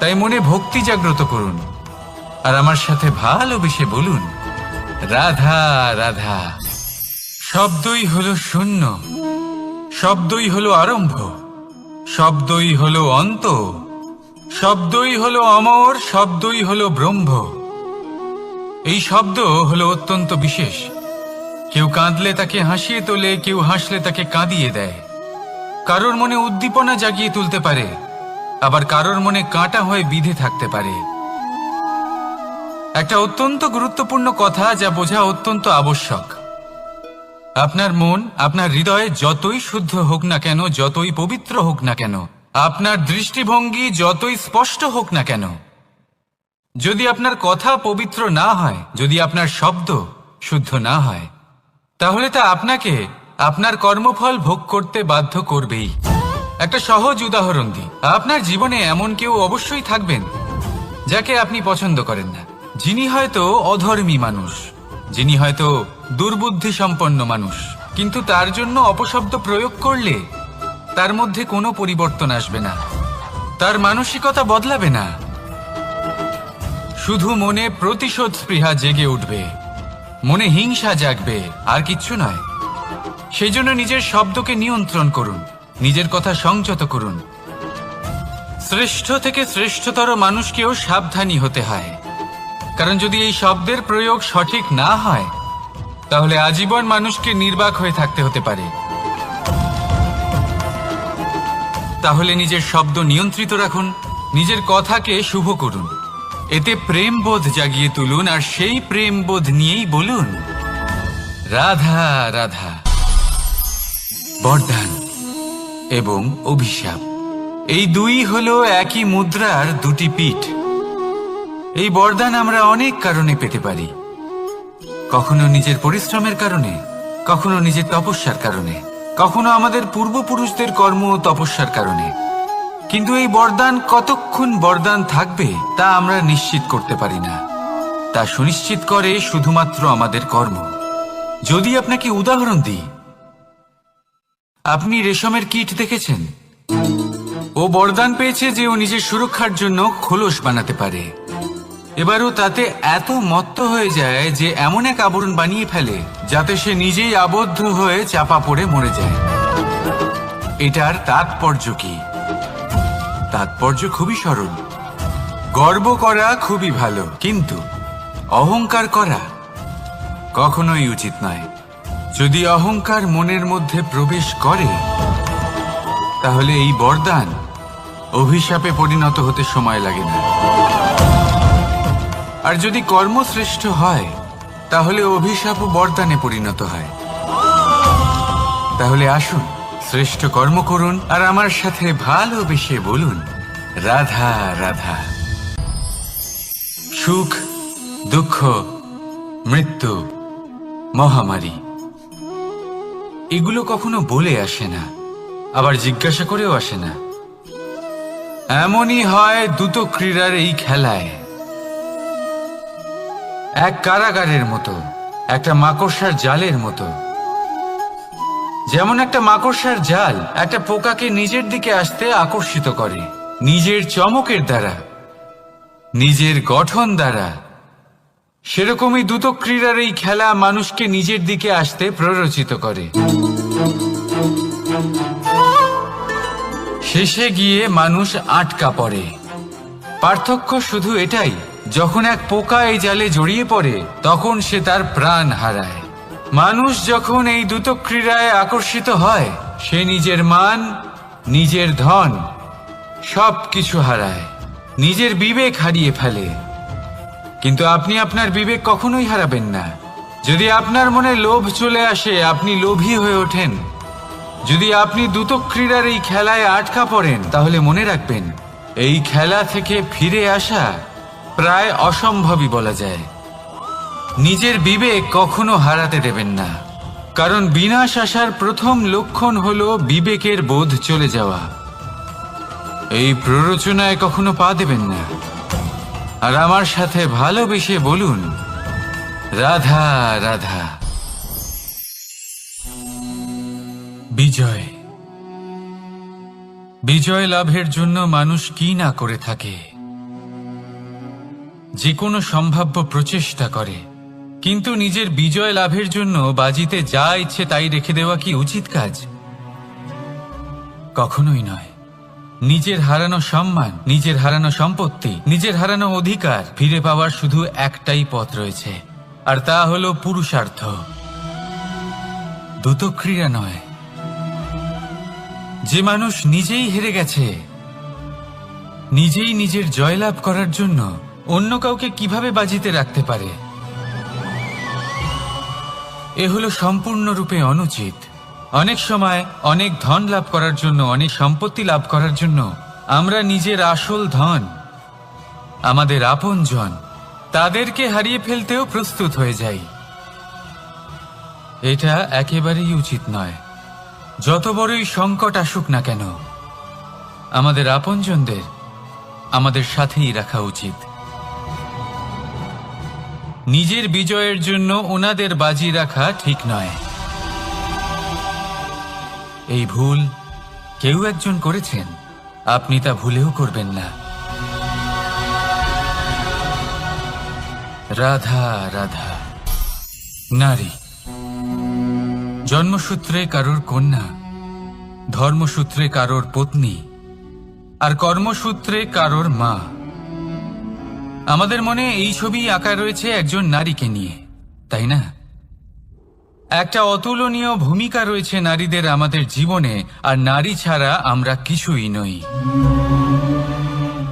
তাই মনে ভক্তি জাগ্রত করুন আর আমার সাথে ভালোবেসে বলুন, রাধা রাধা। শব্দই হলো শূন্য, শব্দই হলো আরম্ভ, শব্দই হলো অন্ত, শব্দই হলো অমর, শব্দই হলো ব্রহ্ম। এই শব্দ হলো অত্যন্ত বিশেষ। কেউ কাঁদলে তাকে হাসিয়ে তোলে, কেউ হাসলে তাকে কাঁদিয়ে দেয়। কারোর মনে উদ্দীপনা জাগিয়ে তুলতে পারে, আবার কারোর মনে কাঁটা হয়ে বিঁধে থাকতে পারে। একটা অত্যন্ত গুরুত্বপূর্ণ কথা যা বোঝা অত্যন্ত আবশ্যক। আপনার মন, আপনার হৃদয় যতই শুদ্ধ হোক না কেন, যতই পবিত্র হোক না কেন, আপনার দৃষ্টিভঙ্গি যতই স্পষ্ট হোক না কেন, যদি আপনার কথা পবিত্র না হয়, যদি আপনার শব্দ শুদ্ধ না হয়, তাহলে তা আপনাকে আপনার কর্মফল ভোগ করতে বাধ্য করবেই। একটা সহজ উদাহরণ দিই। আপনার জীবনে এমন কেউ অবশ্যই থাকবেন যাকে আপনি পছন্দ করেন না, যিনি হয়তো অধর্মী মানুষ, যিনি হয়তো দুর্বুদ্ধি সম্পন্ন মানুষ, কিন্তু তার জন্য অপশব্দ প্রয়োগ করলে তার মধ্যে কোনো পরিবর্তন আসবে না, তার মানসিকতা বদলাবে না, শুধু মনে প্রতিশোধ স্পৃহা জেগে উঠবে, মনে হিংসা জাগবে, আর কিচ্ছু নয়। সেই জন্য নিজের শব্দকে নিয়ন্ত্রণ করুন, নিজের কথা সংযত করুন। শ্রেষ্ঠ থেকে শ্রেষ্ঠতর মানুষকেও সাবধানী হতে হয়, কারণ যদি এই শব্দের প্রয়োগ সঠিক না হয়, তাহলে আজীবন মানুষকে নির্বাক হয়ে থাকতে হতে পারে। তাহলে নিজের শব্দ নিয়ন্ত্রিত রাখুন, নিজের কথাকে শুভ করুন, এতে প্রেমবোধ জাগিয়ে তুলুন, আর সেই প্রেমবোধ নিয়েই বলুন রাধা রাধা। বরদান এবং অভিশাপ, এই দুই হলো একই মুদ্রার দুটি পিঠ। এই বরদান আমরা অনেক কারণে পেতে পারি, কখনো নিজের পরিশ্রমের কারণে, কখনো নিজের তপস্যার কারণে, কখনো আমাদের পূর্বপুরুষদের কর্ম ও তপস্যার কারণে। কিন্তু এই বরদান কতক্ষণ বরদান থাকবে তা আমরা নিশ্চিত করতে পারি না, তা সুনিশ্চিত করে শুধুমাত্র আমাদের কর্ম। যদি আপনাকে উদাহরণ দিই, আপনি রেশমের কীট দেখেছেন? ও বরদান পেয়েছে যে ও নিজের সুরক্ষার জন্য খোলস বানাতে পারে। এবারও তাতে এত মত্ত হয়ে যায় যে এমন এক আবরণ বানিয়ে ফেলে যাতে সে নিজেই আবদ্ধ হয়ে চাপা পড়ে মরে যায়। এটার তাৎপর্য কি? তাৎপর্য খুবই সরল। গর্ব করা খুবই ভালো, কিন্তু অহংকার করা কখনোই উচিত নয়। যদি অহংকার মনের মধ্যে প্রবেশ করে, তাহলে এই বরদান অভিশাপে পরিণত হতে সময় লাগে না। আর যদি কর্মশ্রেষ্ঠ হয়, তাহলে অভিশাপও বরদানে পরিণত হয়। তাহলে আসুন শ্রেষ্ঠ কর্ম করুন, আর আমার সাথে ভালোবেসে বলুন রাধা রাধা। সুখ, দুঃখ, মৃত্যু, মহামারী, এগুলো কখনো বলে আসে না, আবার জিজ্ঞাসা করেও আসে না। এমনই হয় দ্রুত ক্রীড়ার এই খেলায়। এক কারাগারের মতো, একটা মাকড়সার জালের মতো। যেমন একটা মাকড়সার জাল একটা পোকাকে নিজের দিকে আসতে আকর্ষিত করে, নিজের চমকের দ্বারা, নিজের গঠন দ্বারা। সেরকমই দ্রুত ক্রীড়ার এই খেলা মানুষকে নিজের দিকে আসতে প্ররোচিত করে। শেষে গিয়ে মানুষ আটকা পড়ে। পার্থক্য শুধু এটাই, যখন এক পোকা এই জালে জড়িয়ে পড়ে তখন সে তার প্রাণ হারায়। মানুষ যখন এই দ্রুত ক্রীড়ায় আকর্ষিত হয়, সে নিজের মান, নিজের ধন সব কিছু হারায়, নিজের বিবেক হারিয়ে ফেলে। কিন্তু আপনি আপনার বিবেক কখনোই হারাবেন না। যদি আপনার মনে লোভ চলে আসে, আপনি লোভী হয়ে ওঠেন। যদি আপনি দ্রুত ক্রীড়ার এই খেলায় আটকা পড়েন, তাহলে মনে রাখবেন এই খেলা থেকে ফিরে আসা প্রায় অসম্ভবই বলা যায়। নিজের বিবেক কখনো হারাতে দেবেন না, কারণ বিনাশ আসার প্রথম লক্ষণ হলো বিবেকের বোধ চলে যাওয়া। এই প্ররোচনায় কখনো পা দেবেন না। আর আমার সাথে ভালোবেসে বলুন রাধা রাধা। বিজয়, বিজয় লাভের জন্য মানুষ কি না করে থাকে, যে কোনো সম্ভাব্য প্রচেষ্টা করে। কিন্তু নিজের বিজয় লাভের জন্য বাজিতে যা ইচ্ছে তাই রেখে দেওয়া কি উচিত কাজ? কখনোই নয়। নিজের হারানো সম্মান, নিজের হারানো সম্পত্তি, নিজের হারানো অধিকার ফিরে পাওয়ার শুধু একটাই পথ রয়েছে, আর তা হলো পুরুষার্থ, দ্রুত ক্রীড়া নয়। যে মানুষ নিজেই হেরে গেছে, নিজেই নিজের জয়লাভ করার জন্য অন্য কাউকে কিভাবে বাজিতে রাখতে পারে। এ হলো সম্পূর্ণরূপে অনুচিত। অনেক সময় অনেক ধন লাভ করার জন্য, অনেক সম্পত্তি লাভ করার জন্য আমরা নিজের আসল ধন, আমাদের আপনজন, তাদেরকে হারিয়ে ফেলতেও প্রস্তুত হয়ে যাই। এটা একেবারেই উচিত নয়। যত বড়ই সংকট আসুক না কেন, আমাদের আপনজনদের আমাদের সাথেই রাখা উচিত। নিজের বিজয়ের জন্য ওনাদের বাজি রাখা ঠিক নয়। এই ভুল কেউ একজন করেছেন, আপনি তা ভুলেও করবেন না। রাধা রাধা। নারী জন্মসূত্রে কারোর কন্যা, ধর্মসূত্রে কারোর পত্নী, আর কর্মসূত্রে কারোর মা। আমাদের মনে এই ছবি আঁকা রয়েছে একজন নারীকে নিয়ে, তাই না? একটা অতুলনীয় ভূমিকা রয়েছে নারীদের আমাদের জীবনে, আর নারী ছাড়া আমরা কিছুই নই।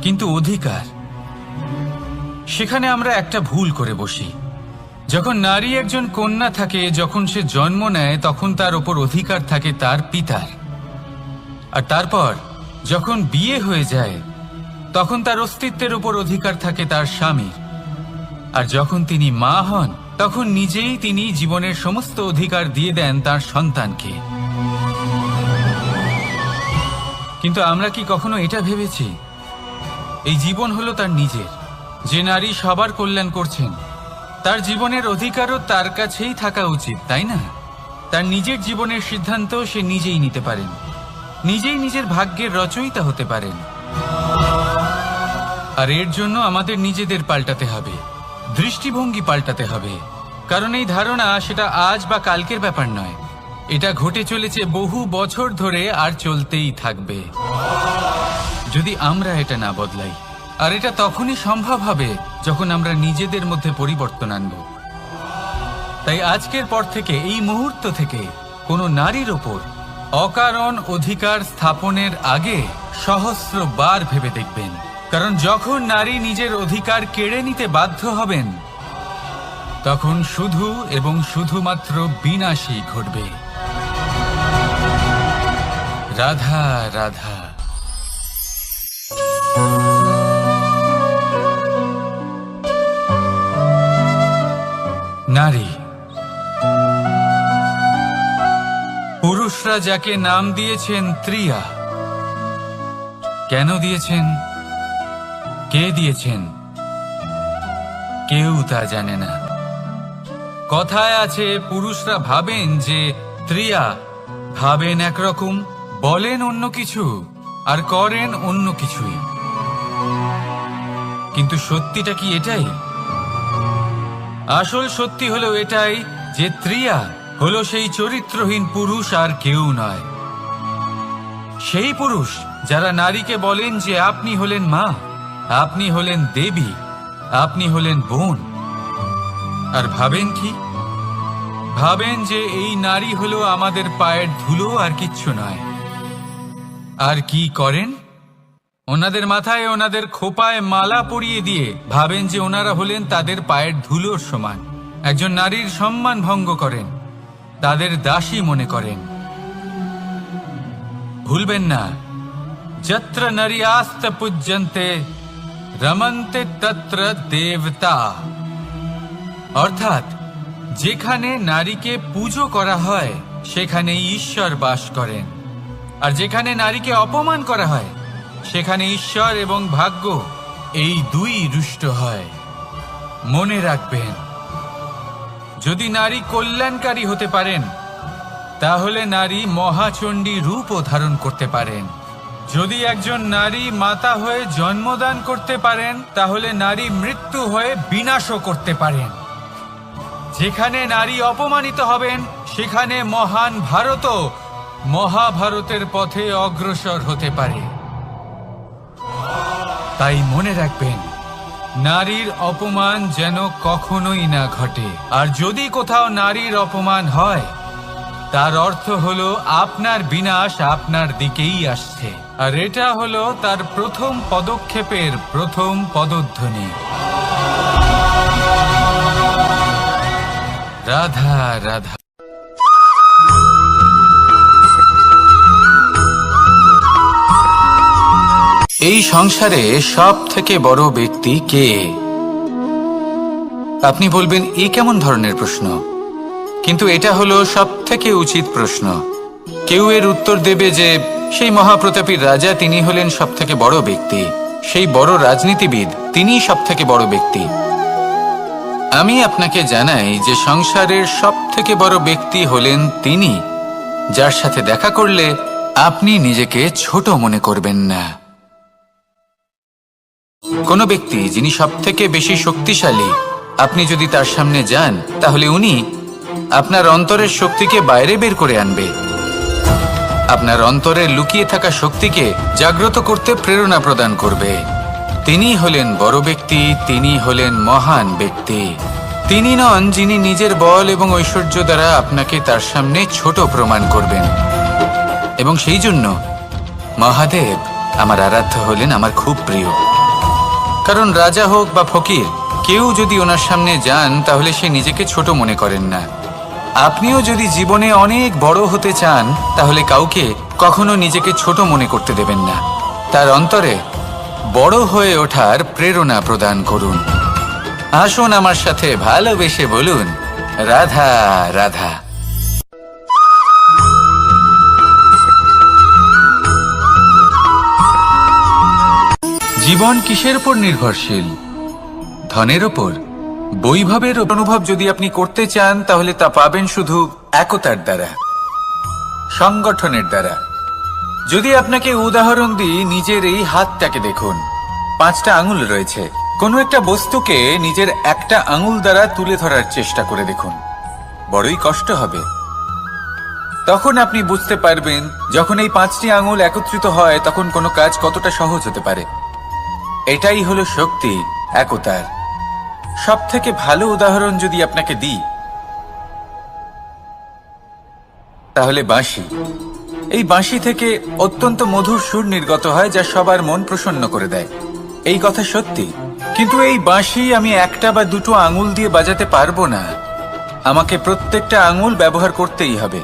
কিন্তু অধিকার, সেখানে আমরা একটা ভুল করে বসি। যখন নারী একজন কন্যা থাকে, যখন সে জন্ম নেয়, তখন তার ওপর অধিকার থাকে তার পিতার। আর তারপর যখন বিয়ে হয়ে যায়, তখন তার অস্তিত্বের উপর অধিকার থাকে তার স্বামীর। আর যখন তিনি মা হন, তখন নিজেই তিনি জীবনের সমস্ত অধিকার দিয়ে দেন তার সন্তানকে। কিন্তু আমরা কি কখনো এটা ভেবেছি এই জীবন হলো তার নিজের? যে নারী সবার কল্যাণ করছেন, তার জীবনের অধিকারও তার কাছেই থাকা উচিত, তাই না? তার নিজের জীবনের সিদ্ধান্ত সে নিজেই নিতে পারেন, নিজেই নিজের ভাগ্যের রচয়িতা হতে পারেন। আর এর জন্য আমাদের নিজেদের পাল্টাতে হবে, দৃষ্টিভঙ্গি পাল্টাতে হবে। কারণ এই ধারণা সেটা আজ বা কালকের ব্যাপার নয়, এটা ঘটে চলেছে বহু বছর ধরে আর চলতেই থাকবে যদি আমরা এটা না বদলাই। আর এটা তখনই সম্ভব হবে যখন আমরা নিজেদের মধ্যে পরিবর্তন আনব। তাই আজকের পর থেকে, এই মুহূর্ত থেকে, কোনো নারীর ওপর অকারণ অধিকার স্থাপনের আগে সহস্রবার ভেবে দেখবেন। কারণ যখন নারী নিজের অধিকার কেড়ে নিতে বাধ্য হবেন, তখন শুধু এবং শুধুমাত্র বিনাশই ঘটবে। রাধা রাধা। নারী, পুরুষরা যাকে নাম দিয়েছেন ত্রিয়া, কেন দিয়েছেন, কে দিয়েছেন, কেউ তা জানে না। কথায় আছে, পুরুষরা ভাবেন যে ত্রিয়া, ভাবেন একরকম, বলেন অন্য কিছু, আর করেন অন্য কিছুই। কিন্তু সত্যিটা কি এটাই? আসল সত্যি হলো এটাই যে ত্রিয়া হলো সেই চরিত্রহীন পুরুষ, আর কেউ নয়। সেই পুরুষ যারা নারীকে বলেন যে আপনি হলেন মা, আপনি হলেন দেবী, আপনি হলেন বোন। আর ভাবেন কি? ভাবেন যে এই নারী হলো আমাদের পায়ের ধুলো, আর কিচ্ছু নয়। আর কি করেন? ওনাদের মাথায়, ওনাদের খোপায় মালা পরিয়ে দিয়ে ভাবেন যে ওনারা হলেন তাদের পায়ের ধুলোর সমান। একজন নারীর সম্মান ভঙ্গ করেন, তাদের দাসী মনে করেন। ভুলবেন না, যত্র নারী আস্ত পূজ্যন্তে রমন্তে তত্র দেবতা। অর্থাৎ যেখানে নারীকে পুজো করা হয়, সেখানেই ঈশ্বর বাস করেন। আর যেখানে নারীকে অপমান করা হয়, সেখানে ঈশ্বর এবং ভাগ্য এই দুই রুষ্ট হয়। মনে রাখবেন, যদি নারী কল্যাণকারী হতে পারেন, তাহলে নারী মহাচণ্ডী রূপও ধারণ করতে পারেন। যদি একজন নারী মাতা হয়ে জন্মদান করতে পারেন, তাহলে নারী মৃত্যু হয়ে বিনাশও করতে পারেন। যেখানে নারী অপমানিত হবেন, সেখানে মহান ভারতও মহাভারতের পথে অগ্রসর হতে পারে। তাই মনে রাখবেন, নারীর অপমান যেন কখনোই না ঘটে। আর যদি কোথাও নারীর অপমান হয়, তার অর্থ হলো আপনার বিনাশ আপনার দিকেই আসছে। আর এটা হলো তার প্রথম পদক্ষেপের প্রথম পদধ্বনি। রাধা রাধা। এই সংসারে সব থেকে বড় ব্যক্তি কে? আপনি বলবেন এ কেমন ধরনের প্রশ্ন, কিন্তু এটা হলো সব থেকে উচিত প্রশ্ন। কেউ এর উত্তর দেবে যে সেই মহাপ্রতাপী রাজা, তিনি হলেন সব থেকে বড় ব্যক্তি, সেই বড় রাজনীতিবিদ, তিনিই সব থেকে বড় ব্যক্তি। আমি আপনাকে জানাই যে সংসারের সব থেকে বড় ব্যক্তি হলেন তিনি, যার সাথে দেখা করলে আপনি নিজেকে ছোট মনে করবেন না। কোনো ব্যক্তি যিনি সব থেকে বেশি শক্তিশালী, আপনি যদি তার সামনে যান তাহলে উনি আপনার অন্তরের শক্তিকে বাইরে বের করে আনবে, আপনার অন্তরে লুকিয়ে থাকা শক্তিকে জাগ্রত করতে প্রেরণা প্রদান করবে। তিনি হলেন বড় ব্যক্তি, তিনি হলেন মহান ব্যক্তি। তিনি নন যিনি নিজের বল এবং ঐশ্বর্য দ্বারা আপনাকে তার সামনে ছোট প্রমাণ করবেন। এবং সেই জন্য মহাদেব আমার আরাধ্য হলেন আমার খুব প্রিয়। কারণ রাজা হোক বা ফকির, কেউ যদি ওনার সামনে যান তাহলে সে নিজেকে ছোট মনে করেন না। আপনিও যদি জীবনে অনেক বড় হতে চান তাহলে কাউকে কখনো নিজেকে ছোট মনে করতে দেবেন না। তার অন্তরে বড় হয়ে ওঠার প্রেরণা প্রদান করুন। আসুন আমার সাথে ভালোবেসে বলুন, রাধা রাধা। জীবন কিসের উপর নির্ভরশীল? ধনের উপর? বৈভবের অনুভব যদি আপনি করতে চান তাহলে তা পাবেন শুধু একতার দ্বারা, সংগঠনের দ্বারা। যদি আপনাকে উদাহরণ দিই, নিজের এই হাতটাকে দেখুন, 5টা আঙুল রয়েছে। কোনো একটা বস্তুকে নিজের একটা আঙুল দ্বারা তুলে ধরার চেষ্টা করে দেখুন, বড়ই কষ্ট হবে। তখন আপনি বুঝতে পারবেন যখন এই 5টি আঙুল একত্রিত হয় তখন কোনো কাজ কতটা সহজ হতে পারে। এটাই হলো শক্তি, একতার। সব থেকে ভালো উদাহরণ যদি আপনাকে দিই তাহলে বাঁশি। এই বাঁশি থেকে অত্যন্ত মধুর সুর নির্গত হয় যা সবার মন প্রসন্ন করে দেয়। এই কথা সত্যি, কিন্তু এই বাঁশি আমি একটা বা দুটো আঙুল দিয়ে বাজাতে পারবো না। আমাকে প্রত্যেকটা আঙুল ব্যবহার করতেই হবে,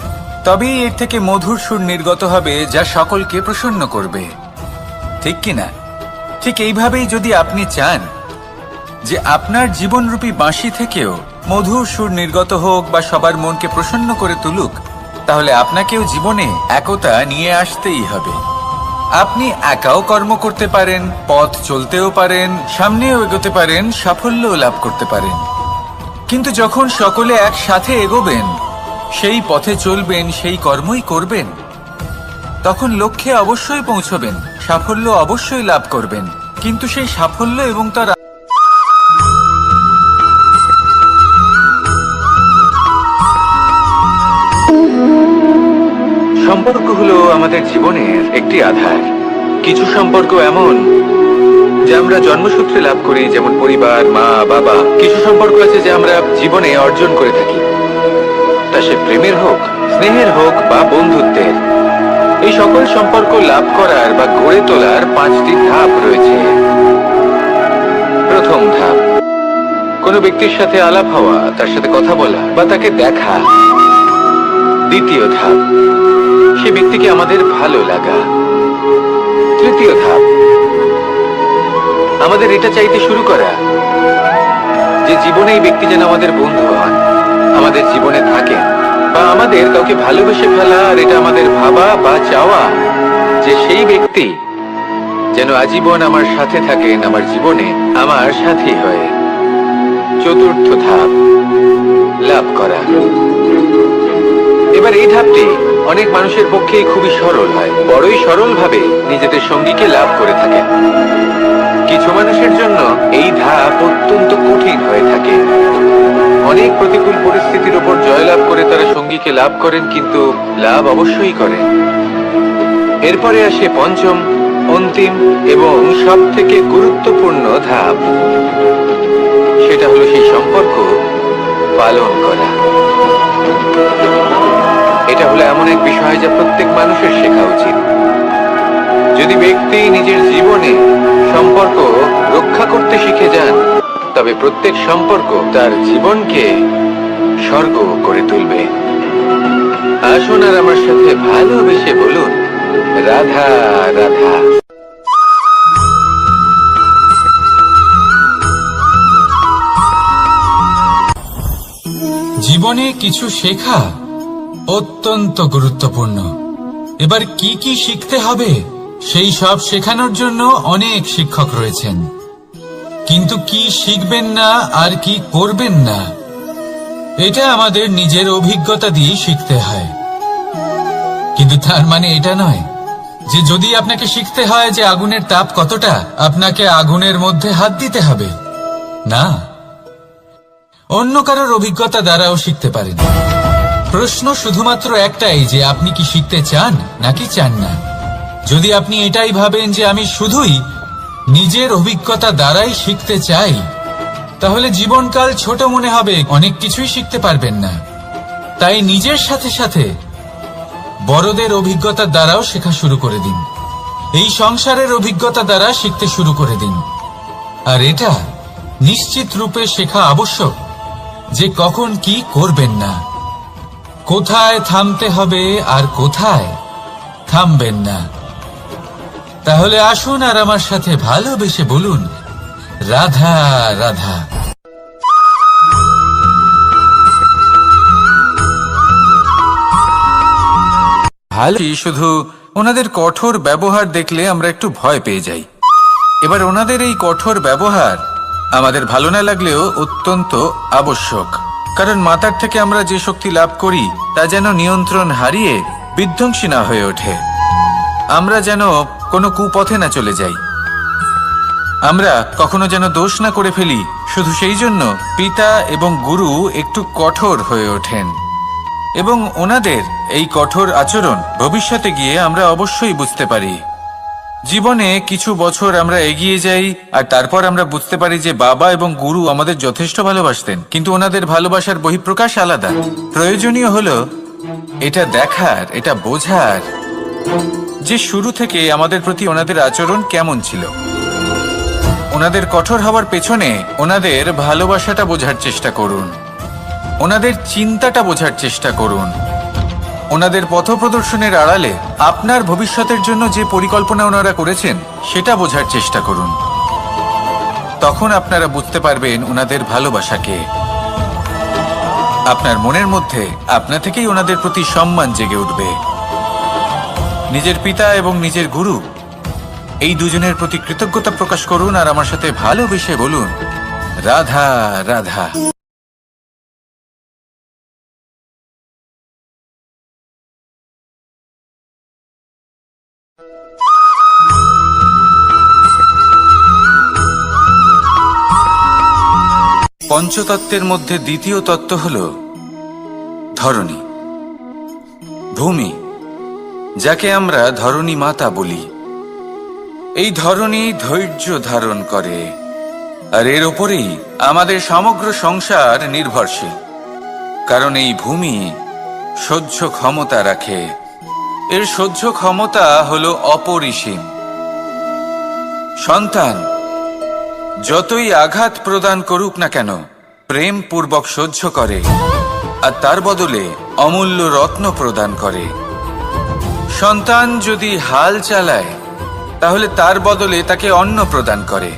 তবেই এর থেকে মধুর সুর নির্গত হবে যা সকলকে প্রসন্ন করবে, ঠিক কিনা? ঠিক এইভাবেই যদি আপনি চান যে আপনার জীবনরূপী বাঁশি থেকেও মধুর সুর নির্গত হোক বা সবার মনকে প্রসন্ন করে তুলুক, তাহলে আপনাকেও জীবনে একতা নিয়ে আসতেই হবে। আপনি একাও কর্ম করতে পারেন, পথ চলতেও পারেন, সামনেও এগোতে পারেন, সাফল্যও লাভ করতে পারেন। কিন্তু যখন সকলে একসাথে এগোবেন, সেই পথে চলবেন, সেই কর্মই করবেন, তখন লক্ষ্যে অবশ্যই পৌঁছবেন, সাফল্য অবশ্যই লাভ করবেন। কিন্তু সেই সাফল্য এবং তার সম্পর্ক হলো আমাদের জীবনের একটি আধার। কিছু সম্পর্ক এমন যা আমরা জন্মসূত্রে লাভ করি, যেমন পরিবার, মা, বাবা। কিছু সম্পর্ক আছে যা আমরা জীবনে অর্জন করে থাকি, তা সে প্রেমের হোক, স্নেহের হোক বা বন্ধুত্বের। এই সকল সম্পর্ক লাভ করার বা গড়ে তোলার 5টি ধাপ রয়েছে। প্রথম ধাপ, কোনো ব্যক্তির সাথে আলাপ হওয়া, তার সাথে কথা বলা বা তাকে দেখা। দ্বিতীয় ধাপ, সে ব্যক্তিকে আমাদের ভালো লাগা। তৃতীয় ধাপ, আমাদের এটা চাইতে শুরু করা যে জীবনে এই ব্যক্তি যেন আমাদের বন্ধু হন, আমাদের জীবনে থাকেন, বা আমাদের কাউকে ভালোবেসে ফেলা। আর এটা আমাদের ভাবা বা চাওয়া যে সেই ব্যক্তি যেন আজীবন আমার সাথে থাকেন, আমার জীবনে আমার সাথী হয়ে। চতুর্থ ধাপ, লাভ করা। এবার এই ধাপটি অনেক মানুষের পক্ষেই খুবই সরল হয়, বড়ই সরলভাবে নিজেদের সঙ্গীকে লাভ করে থাকেন। কিছু মানুষের জন্য এই ধাপ অত্যন্ত কঠিন হয়ে থাকে। অনেক প্রতিকূল পরিস্থিতির উপর জয়লাভ করে তারা সঙ্গীকে লাভ করেন, কিন্তু লাভ অবশ্যই করেন। এরপরে আসে পঞ্চম, অন্তিম এবং সব থেকে গুরুত্বপূর্ণ ধাপ। সেটা হলো সেই সম্পর্ক পালন করা। এটা হলো এমন এক বিষয় যা প্রত্যেক মানুষের শেখা উচিত। যদি ব্যক্তি নিজের জীবনে সম্পর্ক রক্ষা করতে শিখে যান, তবে প্রত্যেক সম্পর্ক তার জীবনকে
স্বর্গ করে তুলবে। আসুন আর আমার সাথে ভালোবেসে বলুন, রাধা রাধা।
জীবনে কিছু শেখা অত্যন্ত গুরুত্বপূর্ণ। এবার কি কি শিখতে হবে সেই সব শেখানোর জন্য অনেক শিক্ষক রয়েছেন, কিন্তু কি শিখবেন না আর কি করবেন না এটা আমাদের নিজের অভিজ্ঞতা দিয়ে শিখতে হয়। কিন্তু তার মানে এটা নয় যে যদি আপনাকে শিখতে হয় যে আগুনের তাপ কতটা, আপনাকে আগুনের মধ্যে হাত দিতে হবে। না, অন্য কারোর অভিজ্ঞতা দ্বারাও শিখতে পারেন। প্রশ্ন শুধুমাত্র একটাই যে আপনি কি শিখতে চান নাকি চান না। যদি আপনি এটাই ভাবেন যে আমি শুধুই নিজের অভিজ্ঞতা দ্বারাই শিখতে চাই, তাহলে জীবনকাল ছোট মনে হবে, অনেক কিছুই শিখতে পারবেন না। তাই নিজের সাথে সাথে বড়দের অভিজ্ঞতা দ্বারাও শেখা শুরু করে দিন। এই সংসারের অভিজ্ঞতা দ্বারা শিখতে শুরু করে দিন। আর এটা নিশ্চিত রূপে শেখা আবশ্যক যে কখন কি করবেন না, কোথায় থামতে হবে আর কোথায় থামবেন না। তাহলে আসুন আর আমার সাথে ভালোবেসে বলুন, রাধা রাধা। ভালো, শুধু ওনাদের কঠোর ব্যবহার দেখলে আমরা একটু ভয় পেয়ে যাই। এবার ওনাদের এই কঠোর ব্যবহার আমাদের ভালো না লাগলেও অত্যন্ত আবশ্যক, কারণ মাতার থেকে আমরা যে শক্তি লাভ করি তা যেন নিয়ন্ত্রণ হারিয়ে বিধ্বংসী না হয়ে ওঠে। আমরা যেন কোনো কুপথে না চলে যাই, আমরা কখনো যেন দোষ না করে ফেলি। শুধু সেই জন্য পিতা এবং গুরু একটু কঠোর হয়ে ওঠেন, এবং ওনাদের এই কঠোর আচরণ ভবিষ্যতে গিয়ে আমরা অবশ্যই বুঝতে পারি। জীবনে কিছু বছর আমরা এগিয়ে যাই আর তারপর আমরা বুঝতে পারি যে বাবা এবং গুরু আমাদের যথেষ্ট ভালোবাসতেন, কিন্তু ওনাদের ভালোবাসার বহিঃপ্রকাশ আলাদা। প্রয়োজনীয় হলো এটা দেখার, এটা বোঝার যে শুরু থেকে আমাদের প্রতি ওনাদের আচরণ কেমন ছিল। ওনাদের কঠোর হওয়ার পেছনে ওনাদের ভালোবাসাটা বোঝার চেষ্টা করুন, ওনাদের চিন্তাটা বোঝার চেষ্টা করুন, ওনাদের পথপ্রদর্শনের আড়ালে আপনার ভবিষ্যতের জন্য যে পরিকল্পনা ওনারা করেছেন সেটা বোঝার চেষ্টা করুন। তখন আপনারা বুঝতে পারবেন ওনাদের ভালোবাসাকে। আপনার মনের মধ্যে আপনা থেকেই ওনাদের প্রতি সম্মান জেগে উঠবে। নিজের পিতা এবং নিজের গুরু এই দুজনের প্রতি কৃতজ্ঞতা প্রকাশ করুন আর আমার সাথে ভালোবেসে বলুন, রাধা রাধা। পঞ্চতত্ত্বের মধ্যে দ্বিতীয় তত্ত্ব হল ধরণী, ভূমি, যাকে আমরা ধরণী মাতা বলি। এই ধরণী ধৈর্য ধারণ করে, আর এর ওপরেই আমাদের সমগ্র সংসার নির্ভরশীল। কারণ এই ভূমি সহ্য ক্ষমতা রাখে, এর সহ্য ক্ষমতা হল অপরিসীম। সন্তান যতই আঘাত প্রদান করুক না কেন প্রেম পূর্বক সহ্য করে, আর তার বদলে অমূল্য রত্ন প্রদান করে। সন্তান যদি হাল চালায় তাহলে তার বদলে তাকে অন্ন প্রদান করে।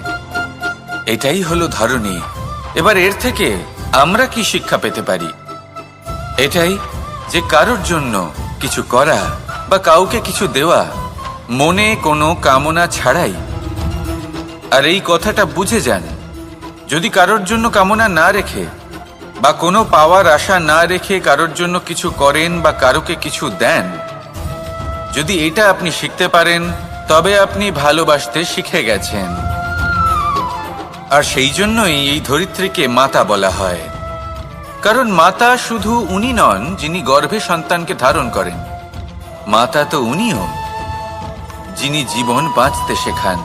এটাই হলো ধরণী। এবার এর থেকে আমরা কি শিক্ষা পেতে পারি? এটাই যে কারোর জন্য কিছু করা বা কাউকে কিছু দেওয়া মনে কোনো কামনা ছাড়াই। আর এই কথাটা বুঝে যান, যদি কারোর জন্য কামনা না রেখে বা কোনো পাওয়ার আশা না রেখে কারোর জন্য কিছু করেন বা কারোকে কিছু দেন, যদি এটা আপনি শিখতে পারেন তবে আপনি ভালোবাসতে শিখে গেছেন। আর সেই জন্যই এই ধরিত্রীকে মাতা বলা হয়। কারণ মাতা শুধু উনি নন যিনি গর্ভে সন্তানকে ধারণ করেন, মাতা তো উনিও যিনি জীবন বাঁচতে শেখান,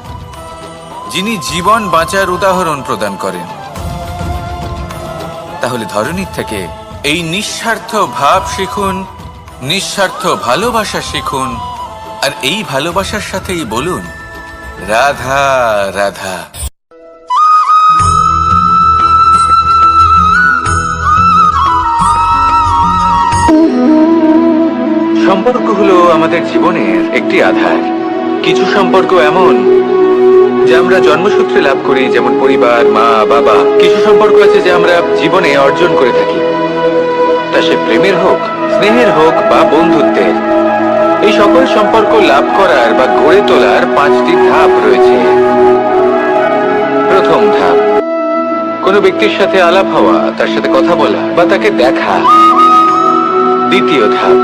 যিনি জীবন বাঁচার উদাহরণ প্রদান করেন। তাহলে ধরণীর থেকে এই নিঃস্বার্থ ভাব শিখুন, নিঃস্বার্থ ভালোবাসা শিখুন, আর এই ভালোবাসার সাথেই বলুন, রাধা রাধা।
সম্পর্ক হলো আমাদের জীবনের একটি আধার। কিছু সম্পর্ক এমন যা আমরা জন্মসূত্রে লাভ করি, যেমন পরিবার, মা, বাবা। কিছু সম্পর্ক আছে যা আমরা জীবনে অর্জন করে থাকি, তা সে প্রেমের হোক, স্নেহের হোক বা বন্ধুত্বের। এই সকল সম্পর্ক লাভ করার বা গড়ে তোলার 5টি ধাপ রয়েছে। প্রথম ধাপ, কোনো ব্যক্তির সাথে আলাপ হওয়া, তার সাথে কথা বলা বা তাকে দেখা। দ্বিতীয় ধাপ,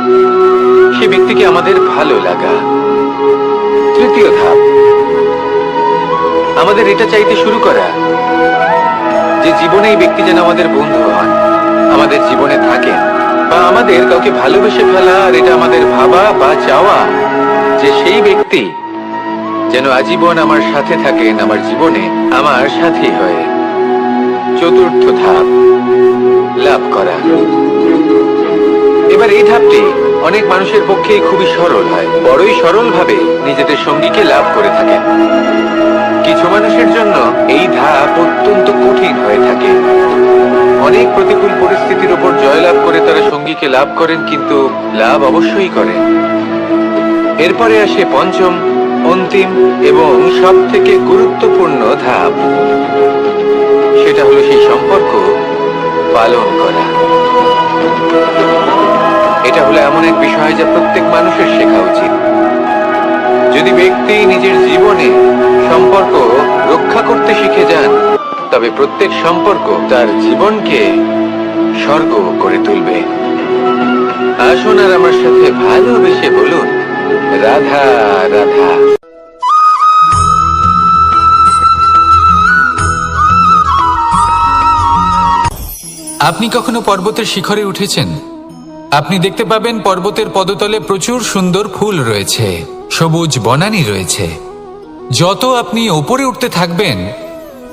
সে ব্যক্তিকে আমাদের ভালো লাগা। তৃতীয় ধাপ, আমাদের এটা চাইতে শুরু করা যে জীবনে এই ব্যক্তি যেন আমাদের বন্ধু হন, আমাদের জীবনে থাকেন, বা আমাদের কাউকে ভালোবেসে ফেলা। আর এটা আমাদের ভাবা বা চাওয়া যে সেই ব্যক্তি যেন আজীবন আমার সাথে থাকেন, আমার জীবনে আমার সাথী হয়ে। চতুর্থ ধাপ, লাভ করা। এবার এই ধাপটি অনেক মানুষের পক্ষেই খুবই সরল হয়, বড়ই সরল ভাবে নিজেদের সঙ্গীকে লাভ করে থাকেন। কিছু মানুষের জন্য এই ধাপ অত্যন্ত কঠিন হয়ে থাকে। অনেক প্রতিকূল পরিস্থিতির উপর জয়লাভ করে তারা সঙ্গীকে লাভ করেন, কিন্তু লাভ অবশ্যই করেন। এরপরে আসে পঞ্চম, অন্তিম এবং সব থেকে গুরুত্বপূর্ণ ধাপ। সেটা হলো সেই সম্পর্ক পালন করা। এটা হলো এমন এক বিষয় যা প্রত্যেক মানুষের শেখা উচিত। যদি ব্যক্তি নিজের জীবনে সম্পর্ক রক্ষা করতে শিখে যান, তবে প্রত্যেক সম্পর্ক তার জীবনকে স্বর্গ করে তুলবে। আসুন আর আমার সাথে ভালোবেসে বলুন, রাধা রাধা।
আপনি কখনো পর্বতের শিখরে উঠেছেন? আপনি দেখতে পাবেন পর্বতের পদতলে প্রচুর সুন্দর ফুল রয়েছে, সবুজ বনানী রয়েছে। যত আপনি ওপরে উঠতে থাকবেন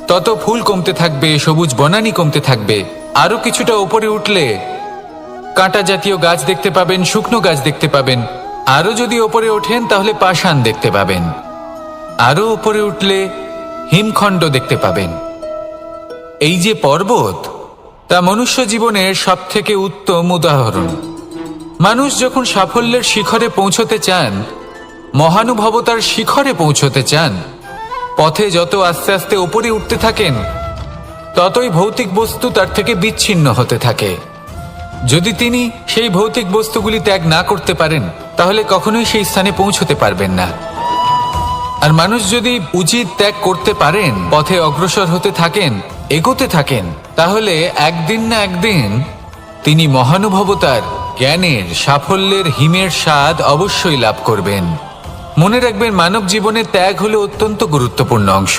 তত ফুল কমতে থাকবে, সবুজ বনানী কমতে থাকবে। আরো কিছুটা ওপরে উঠলে কাঁটা জাতীয় গাছ দেখতে পাবেন, শুকনো গাছ দেখতে পাবেন। আরো যদি ওপরে ওঠেন তাহলে পাষাণ দেখতে পাবেন। আরো ওপরে উঠলে হিমখণ্ড দেখতে পাবেন। এই যে পর্বত, তা মনুষ্য জীবনের সবথেকে উত্তম উদাহরণ। মানুষ যখন সাফল্যের শিখরে পৌঁছতে চান, মহানুভবতার শিখরে পৌঁছতে চান, পথে যত আস্তে আস্তে উপরে উঠতে থাকেন, ততই ভৌতিক বস্তু তার থেকে বিচ্ছিন্ন হতে থাকে। যদি তিনি সেই ভৌতিক বস্তুগুলি ত্যাগ না করতে পারেন, তাহলে কখনোই সেই স্থানে পৌঁছতে পারবেন না। আর মানুষ যদি উচিত ত্যাগ করতে পারেন, পথে অগ্রসর হতে থাকেন, এগোতে থাকেন, তাহলে একদিন না একদিন তিনি মহানুভবতার, জ্ঞানের, সাফল্যের হিমের স্বাদ অবশ্যই লাভ করবেন। মনে রাখবেন, মানব জীবনে ত্যাগ হলো অত্যন্ত গুরুত্বপূর্ণ অংশ।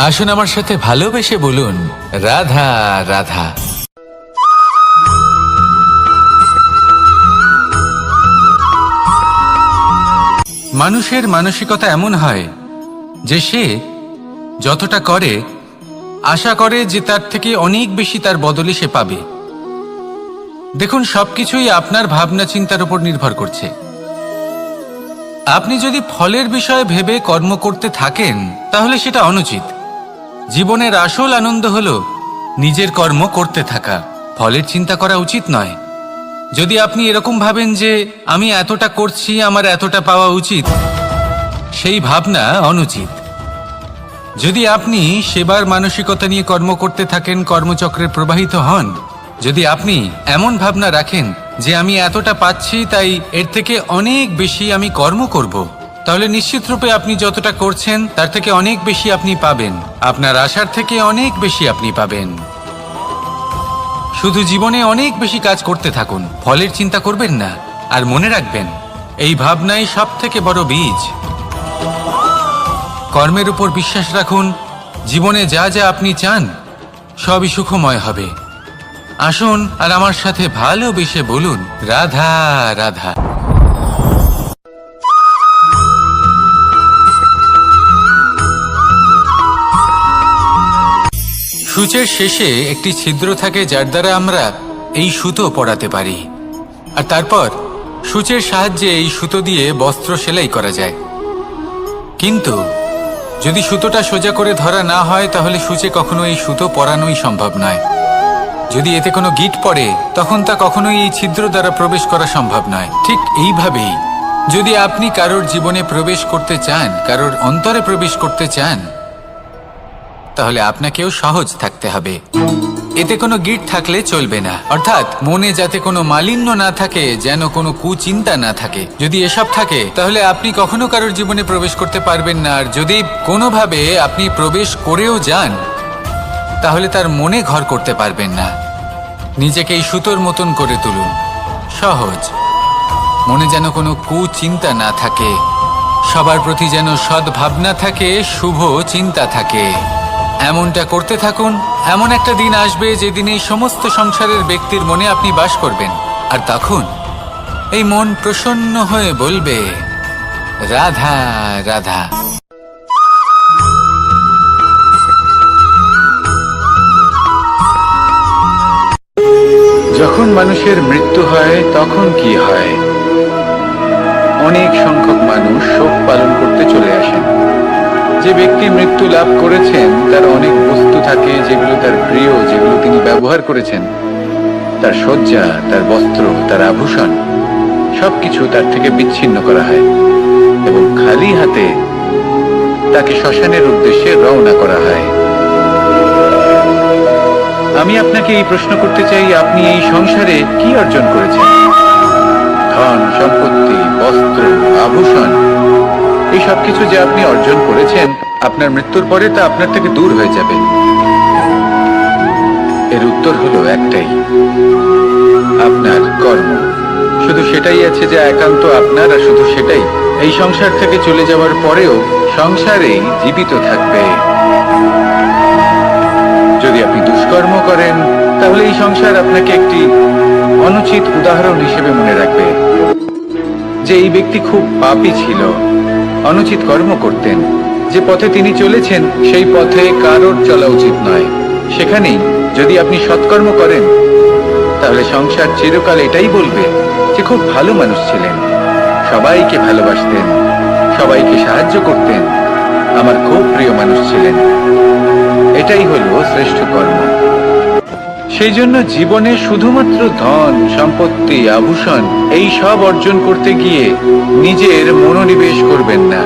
আসুন আমার সাথে ভালোবেসে বলুন, রাধা রাধা। মানুষের মানসিকতা এমন হয় যে সে যতটা করে আশা করে যে তার থেকে অনেক বেশি তার বদলে সে পাবে। দেখুন, সবকিছুই আপনার ভাবনা চিন্তার উপর নির্ভর করছে। আপনি যদি ফলের বিষয়ে ভেবে কর্ম করতে থাকেন, তাহলে সেটা অনুচিত। জীবনের আসল আনন্দ হলো নিজের কর্ম করতে থাকা, ফলের চিন্তা করা উচিত নয়। যদি আপনি এরকম ভাবেন যে আমি এতটা করছি, আমার এতটা পাওয়া উচিত, সেই ভাবনা অনুচিত। যদি আপনি সেবার মানসিকতা নিয়ে কর্ম করতে থাকেন, কর্মচক্রে প্রবাহিত হন, যদি আপনি এমন ভাবনা রাখেন যে আমি এতটা পাচ্ছি, তাই এর থেকে অনেক বেশি আমি কর্ম করব, তাহলে নিশ্চিতরূপে আপনি যতটা করছেন তার থেকে অনেক বেশি আপনি পাবেন। আপনার আশার থেকে অনেক বেশি আপনি পাবেন। শুধু জীবনে অনেক বেশি কাজ করতে থাকুন, ফলের চিন্তা করবেন না। আর মনে রাখবেন, এই ভাবনাই সব থেকে বড় বীজ। কর্মের উপর বিশ্বাস রাখুন, জীবনে যা যা আপনি চান সবই সুখময় হবে। আসুন আর আমার সাথে ভালোবেসে বলুন, রাধা রাধা। সূচের শেষে একটি ছিদ্র থাকে, যার দ্বারা আমরা এই সুতো পরাতে পারি। আর তারপর সূচের সাহায্যে এই সুতো দিয়ে বস্ত্র সেলাই করা যায়। কিন্তু যদি সুতোটা সোজা করে ধরা না হয়, তাহলে সূচে কখনো এই সুতো পরানোই সম্ভব নয়। যদি এতে কোনো গিঁট পড়ে তখন তা কখনোই এই ছিদ্র দ্বারা প্রবেশ করা সম্ভব নয়। ঠিক এইভাবেই যদি আপনি কারোর জীবনে প্রবেশ করতে চান, কারোর অন্তরে প্রবেশ করতে চান, তাহলে আপনাকেও সহজ থাকতে হবে। এতে কোনো গিঁট থাকলে চলবে না, অর্থাৎ মনে যাতে কোনো মালিন্য না থাকে, যেন কোনো কুচিন্তা না থাকে। যদি এসব থাকে তাহলে আপনি কখনো কারোর জীবনে প্রবেশ করতে পারবেন না। আর যদি কোনোভাবে আপনি প্রবেশ করেও যান তাহলে তার মনে ঘর করতে পারবেন না। নিজেকে এই সুতোর মতন করে তুলুন, সহজ। মনে যেন কোনো কুচিন্তা না থাকে, সবার প্রতি যেন সদ্ভাবনা থাকে, শুভ চিন্তা থাকে। এমনটা করতে থাকুন। এমন একটা দিন আসবে যেদিন এই সমস্ত সংসারের ব্যক্তির মনে আপনি বাস করবেন, আর তখন এই মন প্রসন্ন হয়ে বলবে, রাধা রাধা।
যখন মানুষের মৃত্যু হয় তখন কি হয়? অনেক সংখ্যক মানুষ শোক পালন করতে চলে আসেন। যে ব্যক্তি মৃত্যু লাভ করেছেন তার অনেক বস্তু থাকে যেগুলো তার প্রিয়, যেগুলো তিনি ব্যবহার করেছেন। তার শয্যা, তার বস্ত্র, তার আভূষণ সবকিছু তার থেকে বিচ্ছিন্ন করা হয় এবং খালি হাতে তাকে শ্মশানের উদ্দেশ্যে রওনা করা হয়। আমি আপনাকে এই প্রশ্ন করতে চাই, আপনি এই সংসারে কি অর্জন করেছেন? ধন সম্পত্তি, বস্ত্র, আভূষণ, এই সবকিছু যে আপনি অর্জন করেছেন, আপনার মৃত্যুর পরে তা আপনার থেকে দূর হয়ে যাবে। এর উত্তর হলো একটাই, আপনার কর্ম। শুধু সেটাই আছে যা একান্ত আপনার, আর শুধু সেটাই এই সংসার থেকে চলে যাওয়ার পরেও সংসারেই জীবিত থাকবে। যদি আপনি দুষ্কর্ম করেন তাহলে এই সংসার আপনাকে একটি অনুচিত উদাহরণ হিসেবে মনে রাখবে যে এই ব্যক্তি খুব পাপী ছিল, অনুচিত কর্ম করতেন। যে পথে তিনি চলেছেন সেই পথে কারোর চলা উচিত নয়। সেখানেই যদি আপনি সৎকর্ম করেন তাহলে সংসার চিরকাল এটাই বলবে যে খুব ভালো মানুষ ছিলেন, সবাইকে ভালোবাসতেন, সবাইকে সাহায্য করতেন, আমার খুব প্রিয় মানুষ ছিলেন। এটাই হলো শ্রেষ্ঠ কর্ম। সেই জন্য জীবনে শুধুমাত্র ধন সম্পত্তি, আভূষণ এই সব অর্জন করতে গিয়ে নিজের মনোনিবেশ করবেন না।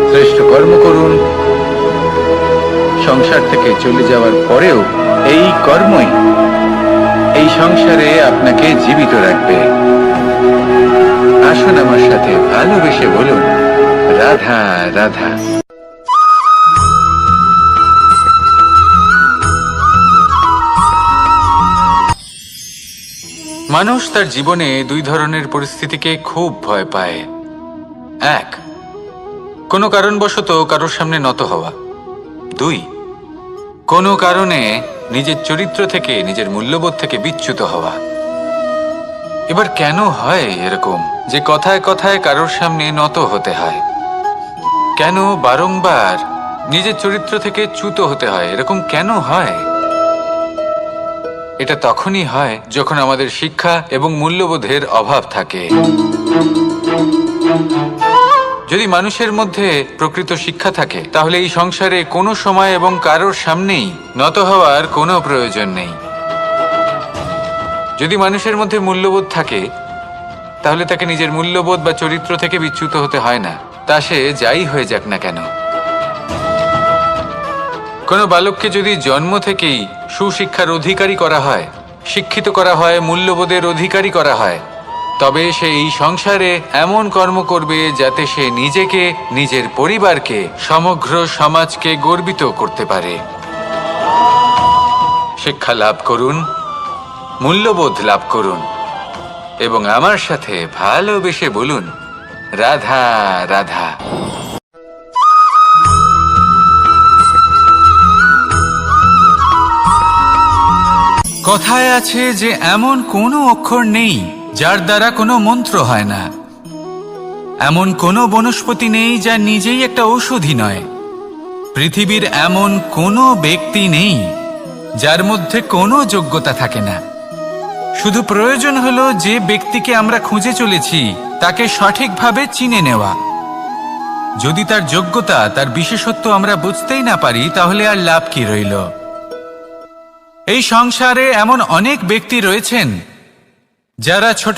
শ্রেষ্ঠ কর্ম করুন। সংসার থেকে চলে যাওয়ার পরেও এই কর্মই এই সংসারে আপনাকে জীবিত রাখবে। আসুন আমার সাথে ভালোবেসে বলুন, রাধা রাধা।
মানুষ তার জীবনে দুই ধরনের পরিস্থিতিকে খুব ভয় পায়। এক, কোনো কারণবশত কারোর সামনে নত হওয়া। দুই, কোনো কারণে নিজের চরিত্র থেকে, নিজের মূল্যবোধ থেকে বিচ্যুত হওয়া। এবার কেন হয় এরকম যে কথায় কথায় কারোর সামনে নত হতে হয়? কেন বারংবার নিজের চরিত্র থেকে চ্যুত হতে হয়? এরকম কেন হয়? এটা তখনই হয় যখন আমাদের শিক্ষা এবং মূল্যবোধের অভাব থাকে। যদি মানুষের মধ্যে প্রকৃত শিক্ষা থাকে তাহলে এই সংসারে কোনো সময় এবং কারোর সামনেই নত হওয়ার কোনো প্রয়োজন নেই। যদি মানুষের মধ্যে মূল্যবোধ থাকে তাহলে তাকে নিজের মূল্যবোধ বা চরিত্র থেকে বিচ্যুত হতে হয় না, তা সে যাই হয়ে যাক না কেন। কোনো বালককে যদি জন্ম থেকেই সুশিক্ষার অধিকারী করা হয়, শিক্ষিত করা হয়, মূল্যবোধের অধিকারী করা হয়, তবে সে এই সংসারে এমন কর্ম করবে যাতে সে নিজেকে, নিজের পরিবারকে, সমগ্র সমাজকে গর্বিত করতে পারে। শিক্ষা লাভ করুন, মূল্যবোধ লাভ করুন এবং আমার সাথে ভালোবেসে বলুন, রাধা রাধা। কথায় আছে যে এমন কোনো অক্ষর নেই যার দ্বারা কোনো মন্ত্র হয় না। এমন কোনো বনস্পতি নেই যা নিজেই একটা ঔষধি নয়। পৃথিবীর এমন কোনো ব্যক্তি নেই যার মধ্যে কোনো যোগ্যতা থাকে না। শুধু প্রয়োজন হলো যে ব্যক্তিকে আমরা খুঁজে চলেছি তাকে সঠিকভাবে চিনে নেওয়া। যদি তার যোগ্যতা, তার বিশেষত্ব আমরা বুঝতেই না পারি তাহলে আর লাভ কি রইল? এই সংসারে এমন অনেক ব্যক্তি রয়েছেন যারা ছোট